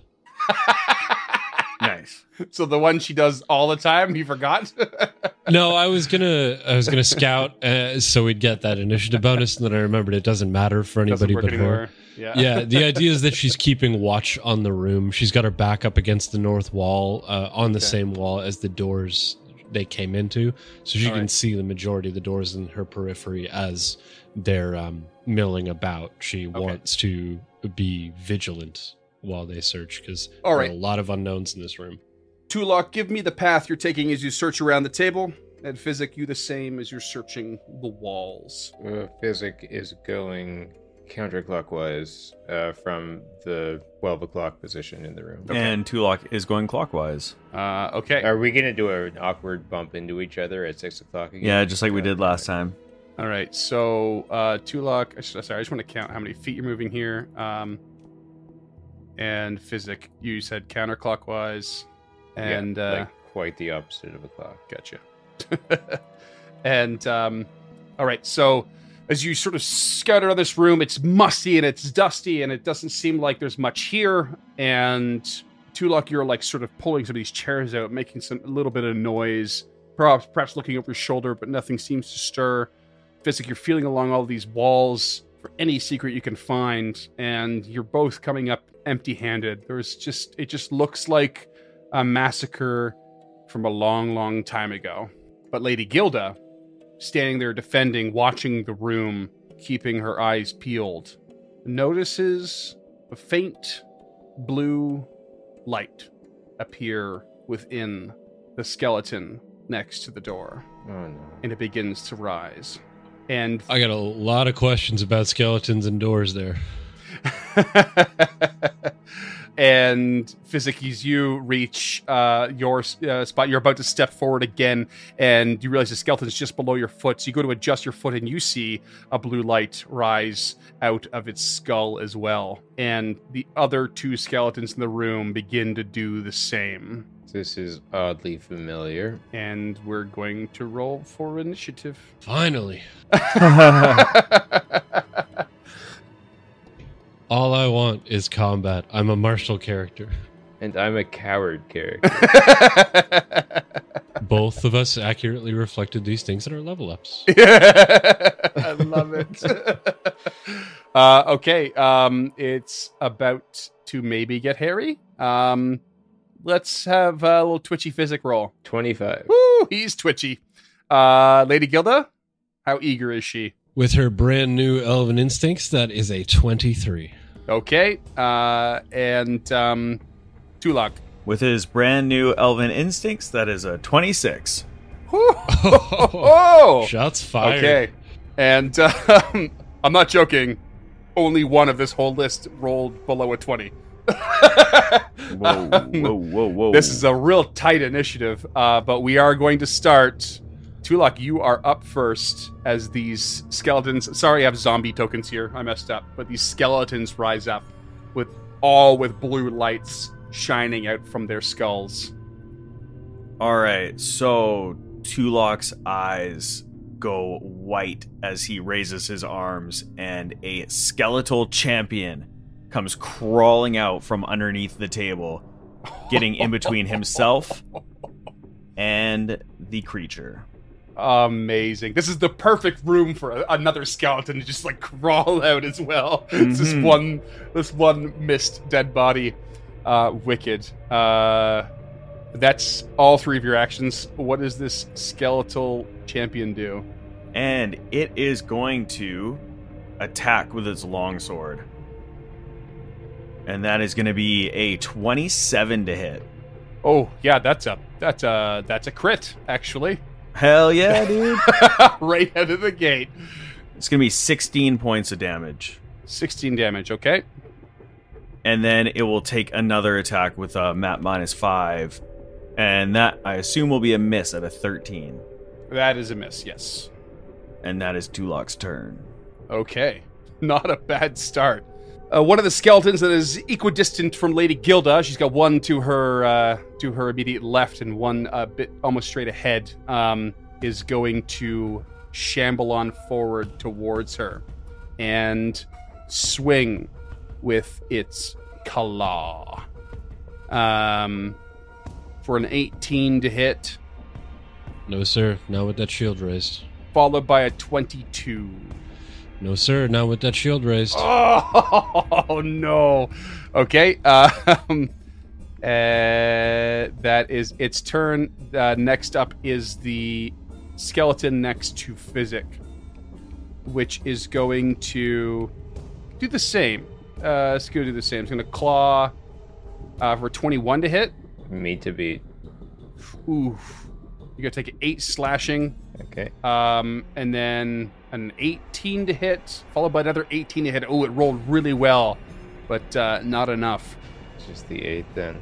Nice. So the one she does all the time, you forgot? No, I was gonna scout so we'd get that initiative bonus, and then I remembered it doesn't matter for anybody but her. Yeah, the idea is that she's keeping watch on the room. She's got her back up against the north wall, on the same wall as the doors they came into, so she can see the majority of the doors in her periphery as they're milling about. She wants to be vigilant while they search, because there are a lot of unknowns in this room. Tulak, give me the path you're taking as you search around the table, and Physic, you the same as you're searching the walls. Physic is going counterclockwise from the 12 o'clock position in the room. Okay. And Tulak is going clockwise. Okay. Are we going to do an awkward bump into each other at 6 o'clock again? Yeah, just like we did last time. All right, so Tulak, I just want to count how many feet you're moving here. And Physic, you said counterclockwise. And like quite the opposite of a clock. Gotcha. And all right, so as you sort of scout around this room, it's musty and it's dusty and it doesn't seem like there's much here. And Tulak, you're like sort of pulling some of these chairs out, making a little bit of noise, perhaps looking over your shoulder, but nothing seems to stir. Physic, you're feeling along all these walls for any secret you can find, and you're both coming up empty-handed. It just looks like a massacre from a long, long time ago. But Lady Gilda, standing there defending, watching the room, keeping her eyes peeled, notices a faint blue light appear within the skeleton next to the door. Oh no. And it begins to rise. And I got a lot of questions about skeletons and doors there. And Physic, as you reach your spot, you're about to step forward again, and you realize the skeleton's just below your foot. So you go to adjust your foot, and you see a blue light rise out of its skull as well. And the other 2 skeletons in the room begin to do the same. This is oddly familiar. And we're going to roll for initiative. Finally. All I want is combat. I'm a martial character. And I'm a coward character. Both of us accurately reflected these things in our level ups. I love it. Okay, it's about to maybe get hairy. Let's have a little twitchy Physic roll. 25. Woo, he's twitchy. Lady Gilda, how eager is she? With her brand new elven instincts, that is a 23. Okay, and Tulak, With his brand new elven instincts, that is a 26. Oh, Shots fired. okay. And I'm not joking. Only one of this whole list rolled below a 20. Whoa. This is a real tight initiative, but we are going to start. Tulok, you are up first as these skeletons. Sorry, I have zombie tokens here. I messed up. But these skeletons rise up with blue lights shining out from their skulls. All right, so Tulok's eyes go white as he raises his arms, and a skeletal champion comes crawling out from underneath the table, getting in between himself and the creature. Amazing. This is the perfect room for another skeleton to just like crawl out as well. It's this one missed dead body. Wicked. That's all three of your actions. What does this skeletal champion do? And it is going to attack with its longsword. And that is going to be a 27 to hit. Oh, yeah, that's a crit, actually. Hell yeah, dude. Right out of the gate. It's going to be 16 points of damage. 16 damage, okay. And then it will take another attack with a map -5. And that, I assume, will be a miss at a 13. That is a miss, yes. And that is Tulok's turn. Okay. Not a bad start. One of the skeletons that is equidistant from Lady Gilda, she's got one to her immediate left and one a bit almost straight ahead, is going to shamble on forward towards her and swing with its claw. For an 18 to hit. No, sir. Not with that shield raised. Followed by a 22. No, sir. Not with that shield raised. Oh, no. Okay. That is its turn. Next up is the skeleton next to Physic, which is going to do the same. It's going to do the same. It's going to claw for 21 to hit. Me to beat. Oof. You're going to take 8 slashing. Okay. And then an 18 to hit, followed by another 18 to hit. Oh, it rolled really well, but not enough. It's just the 8 then.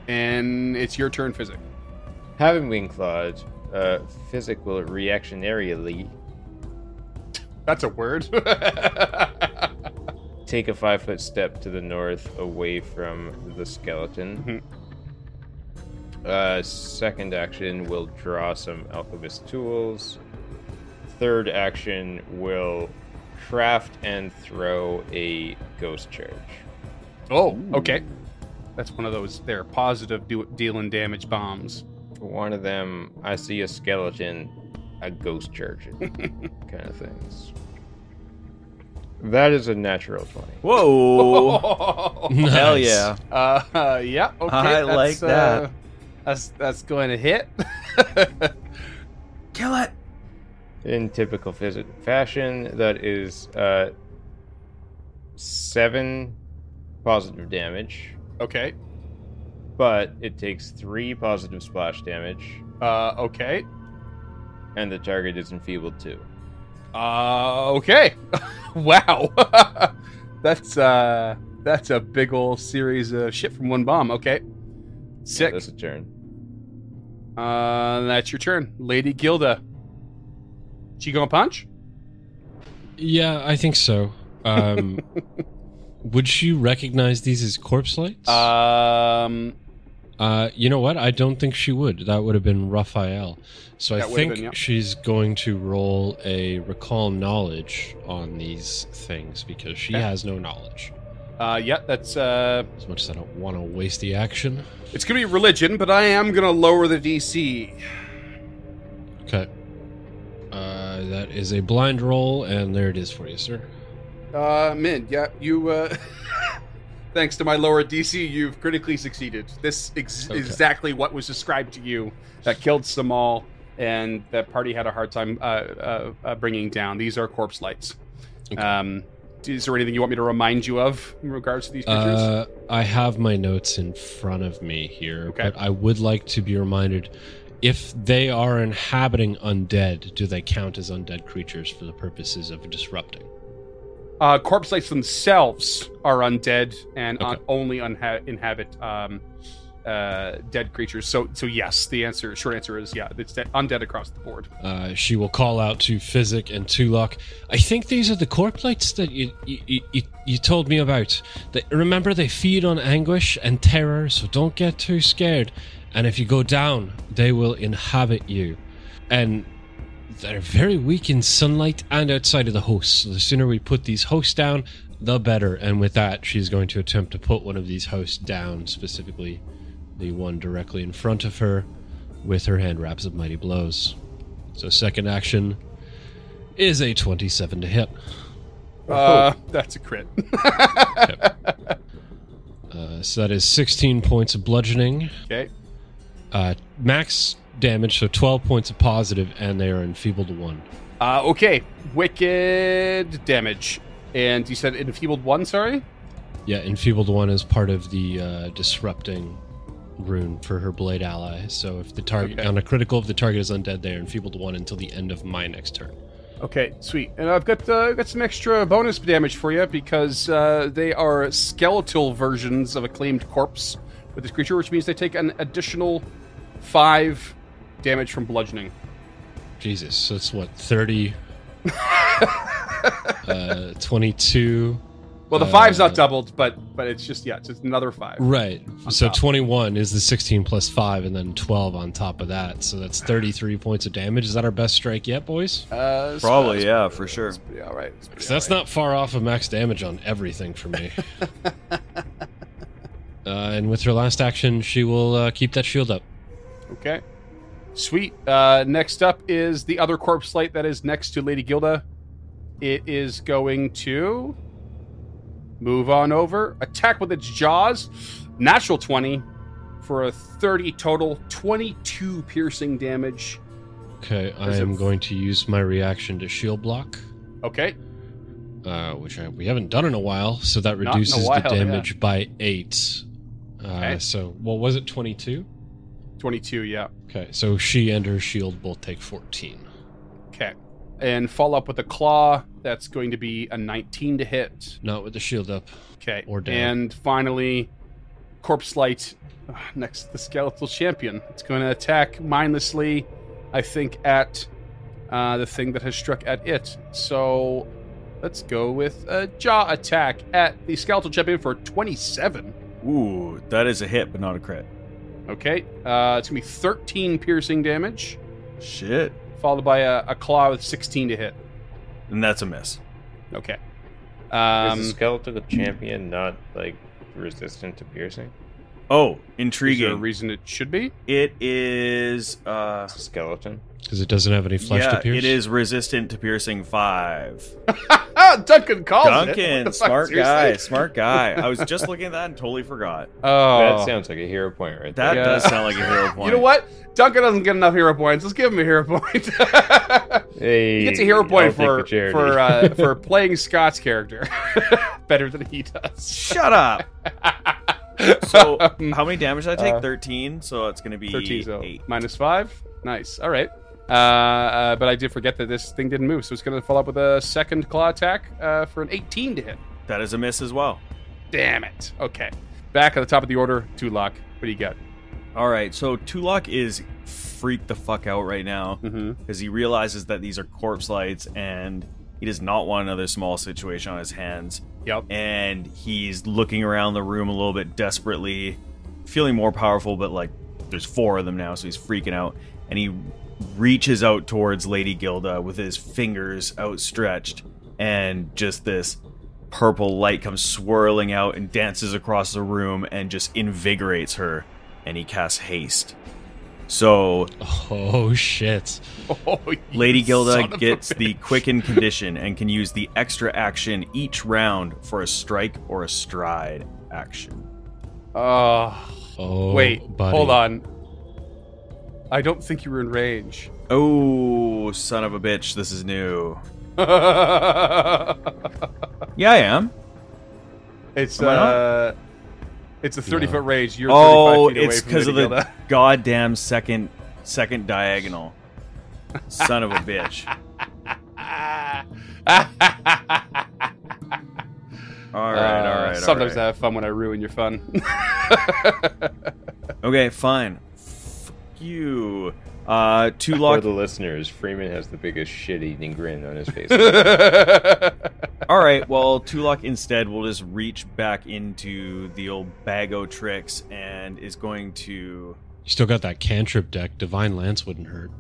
And it's your turn, Physic. Having been clawed, Physic will reactionarily That's a word. take a 5-foot step to the north away from the skeleton. Second action will draw some alchemist tools. Third action will craft and throw a ghost charge. Oh, okay. That's one of those. They're positive dealing damage bombs. One of them, I see a skeleton, a ghost charge kind of things. That is a natural 20. Whoa! Nice. Hell yeah! Yeah. Okay. I like that. That's going to hit. Kill it! In typical Physic fashion, that is 7 positive damage, Okay. but it takes 3 positive splash damage, Okay. and the target is enfeebled too. Okay. Wow. That's a big old series of shit from one bomb. Okay. Sick. That's a turn. That's your turn, Lady Gilda. She gonna punch? Yeah, I think so. Would she recognize these as corpse lights? You know what? I don't think she would. That would have been Raphael. So I That would've think been, yeah. she's going to roll a recall knowledge on these things because she Okay. has no knowledge. Yeah, that's As much as I don't want to waste the action. it's gonna be religion, but I am gonna lower the DC. Okay. That is a blind roll, and there it is for you, sir. Min, yeah, you thanks to my lower DC, you've critically succeeded. This is Okay. exactly what was described to you that killed Samal and that party had a hard time bringing down. These are corpse lights. Okay. is there anything you want me to remind you of in regards to these creatures? I have my notes in front of me here, Okay. but I would like to be reminded, if they are inhabiting undead, do they count as undead creatures for the purposes of disrupting? Corpse lights themselves are undead and Okay. only inhabit dead creatures. So yes, the short answer is yeah, it's undead across the board. She will call out to Physic and Tulok. I think these are the corpse lights that you told me about. Remember, they feed on anguish and terror, so don't get too scared. And if you go down, they will inhabit you. And they're very weak in sunlight and outside of the host. So the sooner we put these hosts down, the better. And with that, she's going to attempt to put one of these hosts down, specifically the one directly in front of her, with her hand wraps of Mighty Blows. So second action is a 27 to hit. That's a crit. So that is 16 points of bludgeoning. Okay. Max damage, so 12 points of positive, and they are enfeebled to 1. Okay. Wicked damage. And you said enfeebled 1, sorry? Yeah, enfeebled 1 is part of the disrupting rune for her blade ally. So if the target on a critical, if the target is undead, they are enfeebled to 1 until the end of my next turn. Okay, sweet. And I've got some extra bonus damage for you because they are skeletal versions of a claimed corpse with this creature, which means they take an additional 5 damage from bludgeoning. Jesus, so it's what, 30, 22. Well, the 5's not doubled, but it's just it's just another 5. Right. So top. 21 is the 16 plus 5, and then 12 on top of that. So that's 33 points of damage. Is that our best strike yet, boys? Probably, yeah, for sure. Yeah, all right. So that's not far off of max damage on everything for me. And with her last action, she will keep that shield up. Okay. Sweet. Next up is the other corpse light that is next to Lady Gilda. It is going to move on over, attack with its jaws, natural 20 for a 30 total, 22 piercing damage. Okay, I am going to use my reaction to shield block. Okay. Which we haven't done in a while, so that reduces the damage by 8. Okay. So, what was it, 22? 22, yeah. Okay, so she and her shield both take 14. Okay. And follow up with a claw. That's going to be a 19 to hit. Not with the shield up. Okay. Or down. And finally, Corpse Light next to the Skeletal Champion. It's going to attack mindlessly, I think, at the thing that has struck at it. So let's go with a jaw attack at the Skeletal Champion for 27. Ooh, that is a hit, but not a crit. Okay. It's going to be 13 piercing damage, Shit. followed by a claw with 16 to hit. And that's a miss. Okay. Is the skeletal champion not like resistant to piercing? Oh, Is there a intriguing. reason it should be? It is It's a skeleton. Because it doesn't have any flesh to pierce? it is resistant to piercing 5. Duncan calls it. What Duncan, the fuck, smart seriously? guy, smart guy. I was just looking at that and totally forgot. Oh, That sounds like a hero point right That there. does sound like a hero point. You know what? Duncan doesn't get enough hero points. Let's give him a hero point. Hey, He gets a hero point I'll take the charity. for playing Scott's character better than he does. Shut up. So, Um, how many damage did I take? 13, so it's going to be 13, so 8. -5. Nice. All right. But I did forget that this thing didn't move, so it's going to follow up with a second claw attack for an 18 to hit. That is a miss as well. Damn it. Okay. Back at the top of the order, Tulok. What do you got? All right, so Tulok is freaked the fuck out right now Mm-hmm. because he realizes that these are corpse lights and he does not want another small situation on his hands. Yep. And he's looking around the room a little bit desperately, feeling more powerful, but like there's 4 of them now, so he's freaking out. And he reaches out towards Lady Gilda with his fingers outstretched, and just this purple light comes swirling out and dances across the room and just invigorates her, and he casts haste. So Oh, shit. Oh, you Lady son Gilda of a gets bitch. the quicken condition and can use the extra action each round for a strike or a stride action. Oh, Wait, buddy. hold on. I don't think you were in range. Oh, son of a bitch, this is new. Yeah, I am. It's Am I not? it's a 30-foot range. You're 35 Oh, feet away it's from because of Lady the Gilda. goddamn second diagonal. Son of a bitch. All right. Sometimes I have fun when I ruin your fun. Okay, fine. Fuck you. Two For lock. the listeners, Freeman has the biggest shit-eating grin on his face. All right. Well, Tulok instead will just reach back into the old bag o' tricks and is going to. You still got that cantrip deck. Divine Lance wouldn't hurt.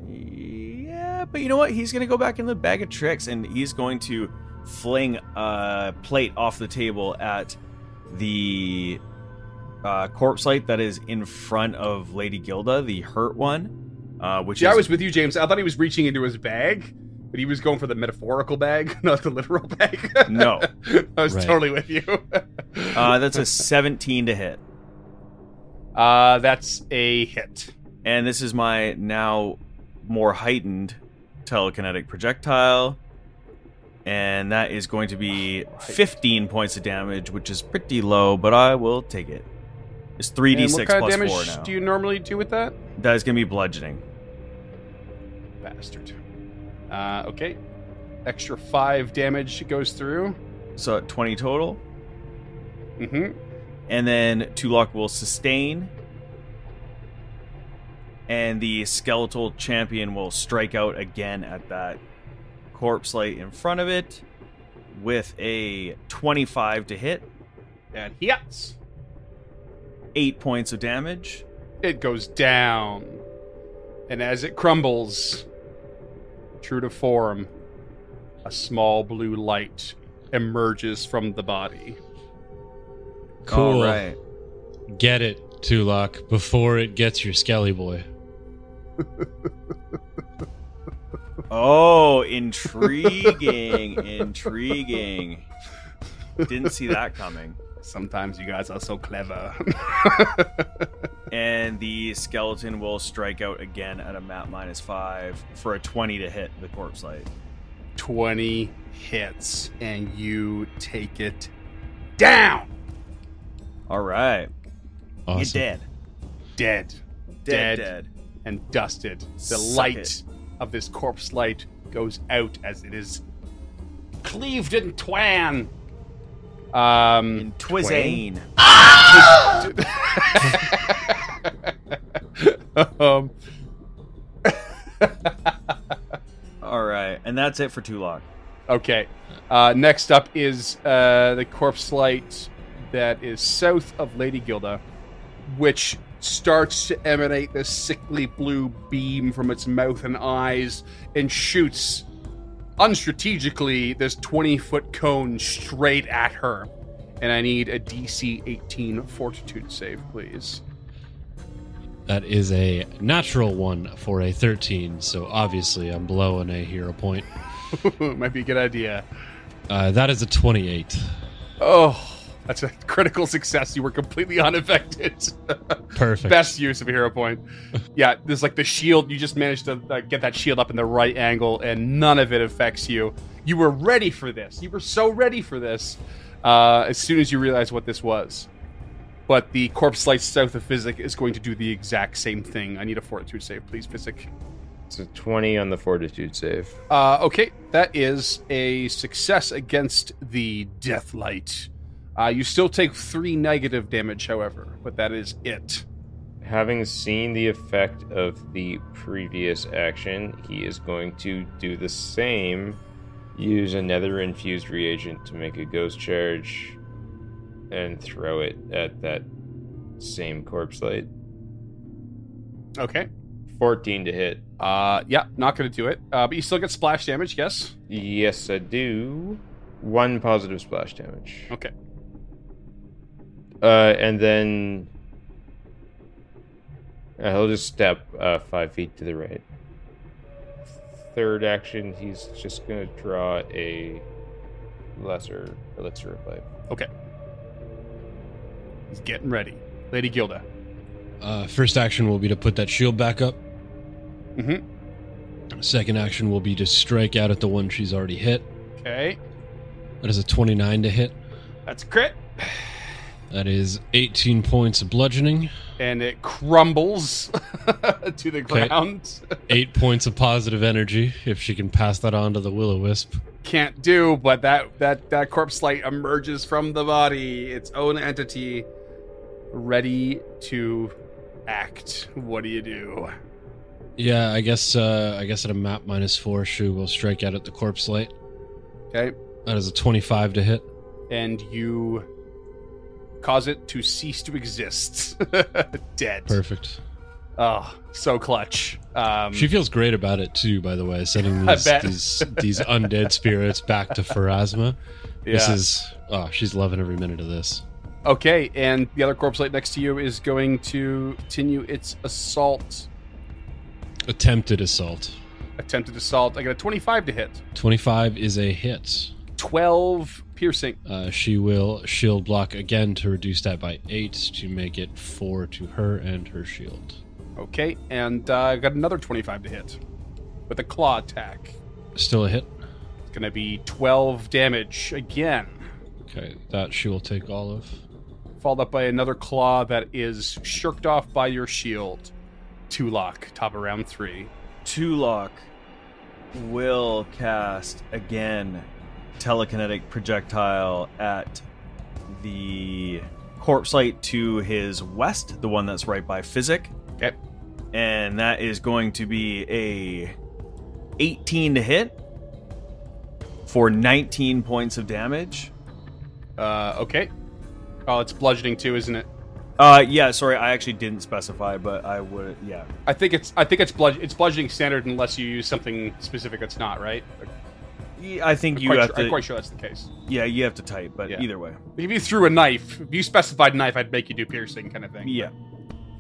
Yeah, but you know what? He's gonna go back in the bag of tricks and he's going to fling a plate off the table at the corpse light that is in front of Lady Gilda, the hurt one. Which Yeah, is I was with you, James. I thought he was reaching into his bag, but he was going for the metaphorical bag, not the literal bag. No. I was Right. totally with you. that's a 17 to hit, That's a hit. and this is my now more heightened telekinetic projectile, and that is going to be 15 points of damage, which is pretty low, but I will take it. It's 3d6 And what kind of plus damage 4 now. do you normally do with that? That is going to be bludgeoning. Bastard. Okay. Extra 5 damage goes through. So 20 total. Mm-hmm. And then Tulok will sustain. And the skeletal champion will strike out again at that corpse light in front of it with a 25 to hit. And hits. 8 points of damage. It goes down. And as it crumbles, true to form, a small blue light emerges from the body. Cool. All right. Get it, Tulok, before it gets your Skelly boy. Oh, intriguing. Intriguing. Didn't see that coming. Sometimes you guys are so clever. And the skeleton will strike out again at a map -5 for a 20 to hit the corpse light. 20 hits, and you take it down. All right. Awesome. You're dead. Dead. Dead. And dusted. The Suck light it. of this corpse light goes out as it is cleaved in twain. In Twizane. All right. And that's it for Tulok. Okay. Next up is the corpse light that is south of Lady Gilda, which starts to emanate this sickly blue beam from its mouth and eyes and shoots unstrategically this 20-foot cone straight at her. And I need a DC 18 fortitude save, please. That is a natural one for a 13, so obviously I'm blowing a hero point. Might be a good idea. That is a 28. Oh, that's a critical success. You were completely unaffected. Perfect. Best use of a hero point. Yeah, there's like the shield. You just managed to get that shield up in the right angle, and none of it affects you. You were ready for this. You were so ready for this as soon as you realized what this was. But the corpse light south of Physic is going to do the exact same thing. I need a fortitude save, please, Physic. It's a 20 on the fortitude save. Okay, that is a success against the death light. You still take 3 negative damage, however, but that is it. Having seen the effect of the previous action, he is going to do the same. Use another infused reagent to make a ghost charge and throw it at that same corpse light. Okay. 14 to hit. Yeah, not going to do it. But you still get splash damage, yes? Yes, I do. 1 positive splash damage. Okay. And then he'll just step 5 feet to the right. Third action, he's just going to draw a lesser elixir of life. Okay. He's getting ready. Lady Gilda. First action will be to put that shield back up. Mm-hmm. Second action will be to strike out at the one she's already hit. Okay. That is a 29 to hit. That's a crit. That is 18 points of bludgeoning. And it crumbles to the Okay. ground. 8 points of positive energy, if she can pass that on to the Will-O-Wisp. Can't do, but that corpse light emerges from the body, its own entity, ready to act. What do you do? Yeah, I guess at a map -4, she will strike out at the corpse light. Okay. That is a 25 to hit. And you cause it to cease to exist. Dead. Perfect. Oh, so clutch. She feels great about it too, by the way, sending I these bet. these undead spirits back to Pharasma. This Yeah. is she's loving every minute of this. Okay, and the other corpse light next to you is going to continue its assault. Attempted assault. Attempted assault. I got a 25 to hit. 25 is a hit. 12 piercing. She will shield block again to reduce that by 8 to make it 4 to her and her shield. Okay, and I got another 25 to hit with a claw attack. Still a hit. It's going to be 12 damage again. Okay, that she will take all of. Followed up by another claw that is shirked off by your shield. Tulok, top of round 3. Tulok will cast again telekinetic projectile at the corpse light to his west, the one that's right by Physic. Okay. And that is going to be a 18 to hit for 19 points of damage. Okay. Oh, it's bludgeoning too, isn't it? Yeah, sorry, I actually didn't specify, but I would, yeah. I think it's bludgeoning standard unless you use something specific that's not, right? I think you have to. I'm quite sure that's the case. Yeah, you have to type, but Yeah. either way. If you threw a knife, if you specified knife, I'd make you do piercing kind of thing. Yeah.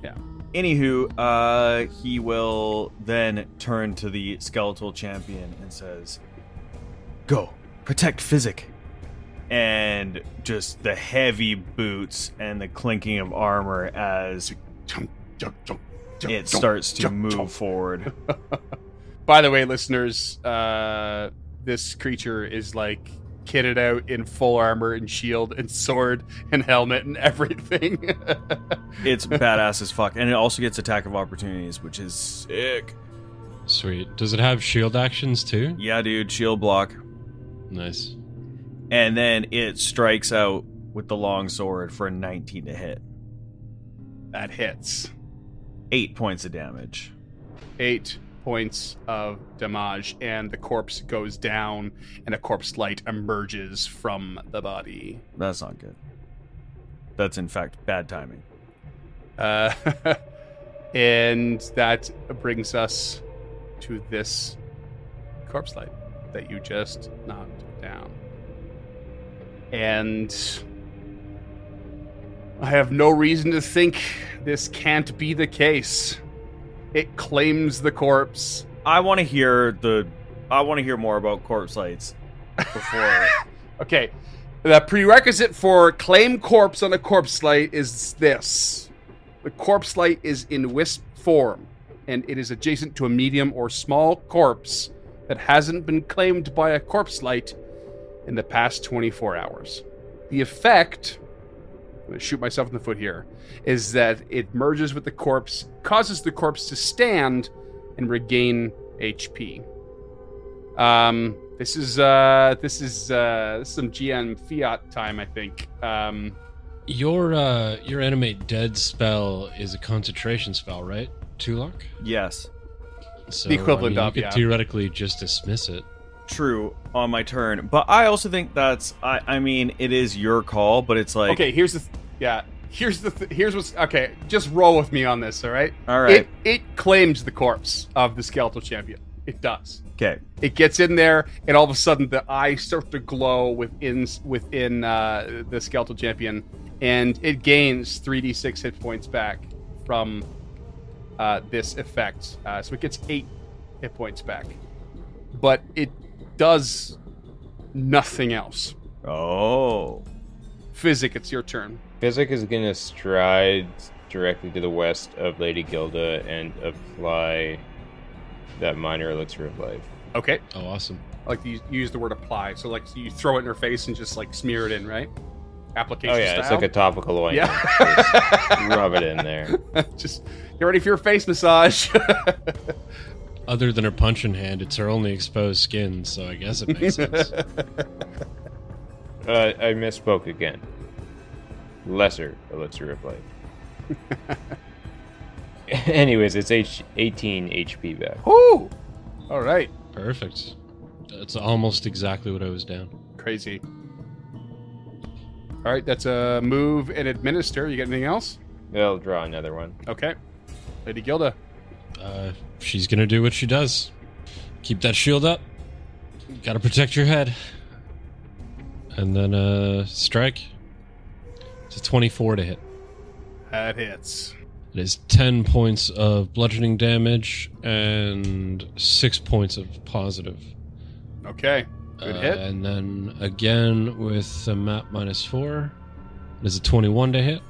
Yeah. Anywho, he will then turn to the skeletal champion and says, "Go, protect Physic." And just the heavy boots and the clinking of armor as it starts to move forward. By the way, listeners, this creature is like kitted out in full armor and shield and sword and helmet and everything. It's badass as fuck. And it also gets attack of opportunities, which is sick. Sweet. Does it have shield actions too? Yeah, dude, shield block. Nice. And then it strikes out with the long sword for a 19 to hit. That hits. 8 points of damage. 8 points of damage, and the corpse goes down, and a corpse light emerges from the body. That's not good. That's, in fact, bad timing. And that brings us to this corpse light that you just knocked down. And I have no reason to think this can't be the case. It claims the corpse. I want to hear more about corpse lights before. Okay, the prerequisite for claim corpse on a corpse light is this. The corpse light is in wisp form, and it is adjacent to a medium or small corpse that hasn't been claimed by a corpse light in the past 24 hours. The effect, I'm going to shoot myself in the foot here, is that it merges with the corpse, causes the corpse to stand and regain HP. This is some GM fiat time, I think. Your animate dead spell is a concentration spell, right, Tulok? Yes. So The equivalent you of, could yeah. theoretically just dismiss it. True, on my turn. But I also think that's, I mean, it is your call, but it's like... Okay, here's what's okay. Just roll with me on this, all right? All right. It claims the corpse of the skeletal champion. It does. Okay. It gets in there, and all of a sudden the eyes start to glow within the skeletal champion, and it gains 3d6 hit points back from this effect. So it gets 8 hit points back, but it does nothing else. Oh. Physic, it's your turn. Physic is going to stride directly to the west of Lady Gilda and apply that minor elixir of life. Okay. Oh, awesome. Like you use the word apply. So like you throw it in her face and just like smear it in, right? Application Oh yeah, style. it's like a topical ointment. Yeah. Just rub it in there. Just get ready for your face massage. Other than her punching hand, it's her only exposed skin, so I guess it makes sense. I misspoke again. Lesser elixir of life. Anyways, it's 18 HP back. Ooh. All right. Perfect. That's almost exactly what I was down. Crazy. All right, that's a move and administer. You got anything else? They'll draw another one. Okay. Lady Gilda. She's gonna do what she does. Keep that shield up. Gotta protect your head. And then strike. It's a 24 to hit. That hits. It is 10 points of bludgeoning damage and 6 points of positive. Okay. Good hit. And then again with a map -4. It is a 21 to hit.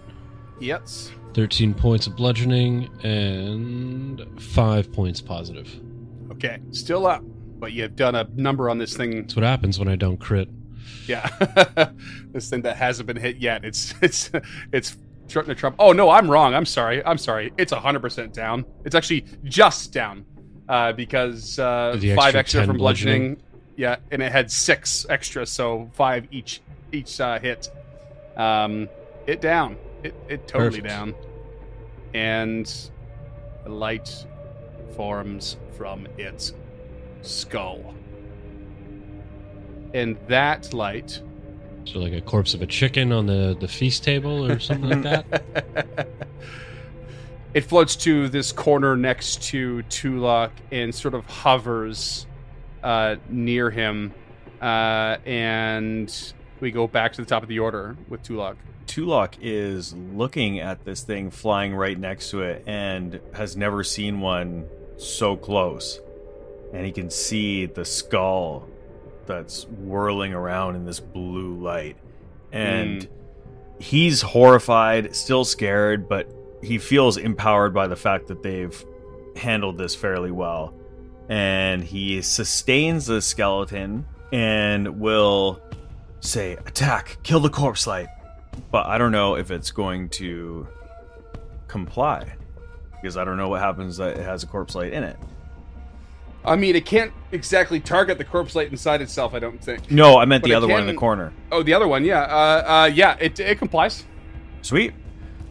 Yes. 13 points of bludgeoning and 5 points positive. Okay. Still up, but you've done a number on this thing. That's what happens when I don't crit. Yeah. This thing that hasn't been hit yet. It's starting to trump. Oh no, I'm wrong. I'm sorry. It's 100% down. It's actually just down because The 5 extra extra 10 from bludgeoning. Yeah, and it had 6 extra, so 5 each hit. It down. It totally Perfect. down. And a light forms from its skull. And that light So like a corpse of a chicken on the feast table or something like that. it floats to this corner next to Tulok and sort of hovers near him. And we go back to the top of the order with Tulok. Tulok is looking at this thing flying right next to it and has never seen one so close. And he can see the skull that's whirling around in this blue light. And he's horrified, still scared, but he feels empowered by the fact that they've handled this fairly well. And he sustains the skeleton and will say, "Attack! Kill the corpse light!" But I don't know if it's going to comply, because I don't know what happens that it has a corpse light in it. I mean, it can't exactly target the corpse light inside itself, I don't think. No, I meant But the it other one in can- the corner. Oh, the other one, yeah. Yeah, it complies. Sweet.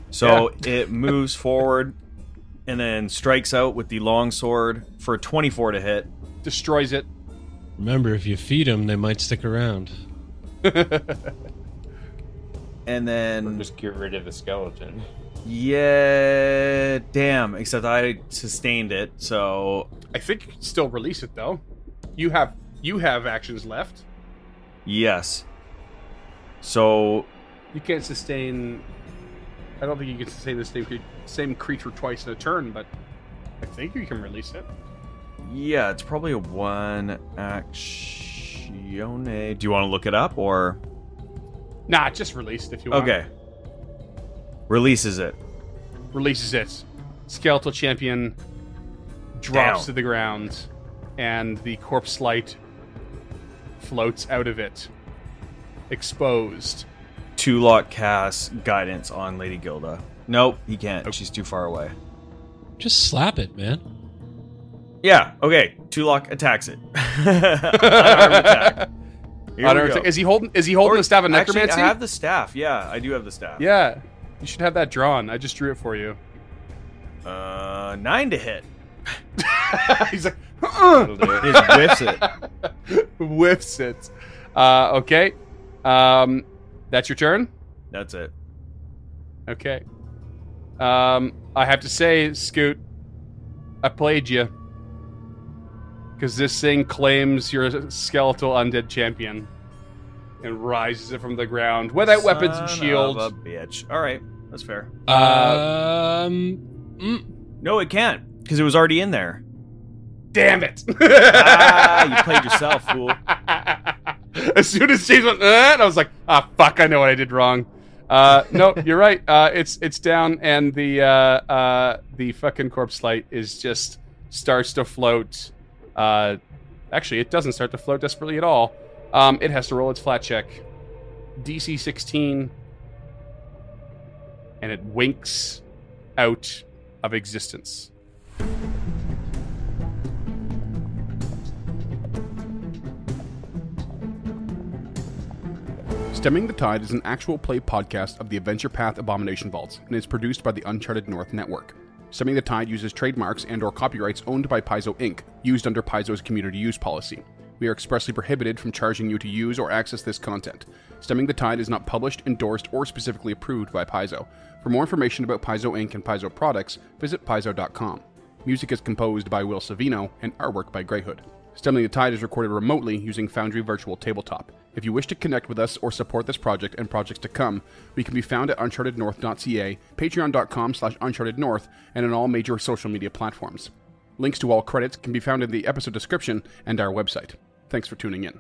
So it moves forward and then strikes out with the long sword for 24 to hit. Destroys it. Remember, if you feed them, they might stick around. And Or then, just get rid of the skeleton. yeah, damn, except I sustained it, so I think you can still release it, though. You have actions left. yes. So, You can't sustain... I don't think you can sustain the same creature twice in a turn, but I think you can release it. yeah, it's probably a one actione. Do you want to look it up, or? Nah, just release it if you want. Okay. Releases it. Releases it. Skeletal champion drops Down. to the ground, and the corpse light floats out of it, exposed. Tulok casts guidance on Lady Gilda. Nope, he can't. She's too far away. Just slap it, man. Yeah, okay. Tulok attacks it. Unarmed attack. Here we go. Is he holding the staff of Actually, necromancy? I have the staff. Yeah, I do have the staff. Yeah, you should have that drawn. I just drew it for you. 9 to hit. He's like, It'll do it. He just whiffs it. whiffs it. Okay. That's your turn. That's it. Okay. I have to say, Scoot, I played you. Because this thing claims you're a skeletal undead champion. And rises it from the ground without weapons and Son shields. of a bitch. All right, that's fair. No, it can't, because it was already in there. Damn it! You played yourself, fool. As soon as James went, and I was like, fuck, I know what I did wrong. No, you're right. It's down, and the fucking corpse light is just starts to float at Actually, it doesn't start to float desperately at all. It has to roll its flat check. DC 16. And it winks out of existence. Stemming the Tide is an actual play podcast of the Adventure Path Abomination Vaults and is produced by the Uncharted North Network. Stemming the Tide uses trademarks and/or copyrights owned by Paizo Inc., used under Paizo's community use policy. We are expressly prohibited from charging you to use or access this content. Stemming the Tide is not published, endorsed, or specifically approved by Paizo. For more information about Paizo Inc. and Paizo products, visit paizo.com. Music is composed by Will Savino and artwork by Greyhood. Stemming the Tide is recorded remotely using Foundry Virtual Tabletop. If you wish to connect with us or support this project and projects to come, we can be found at unchartednorth.ca, patreon.com/unchartednorth, and on all major social media platforms. Links to all credits can be found in the episode description and our website. Thanks for tuning in.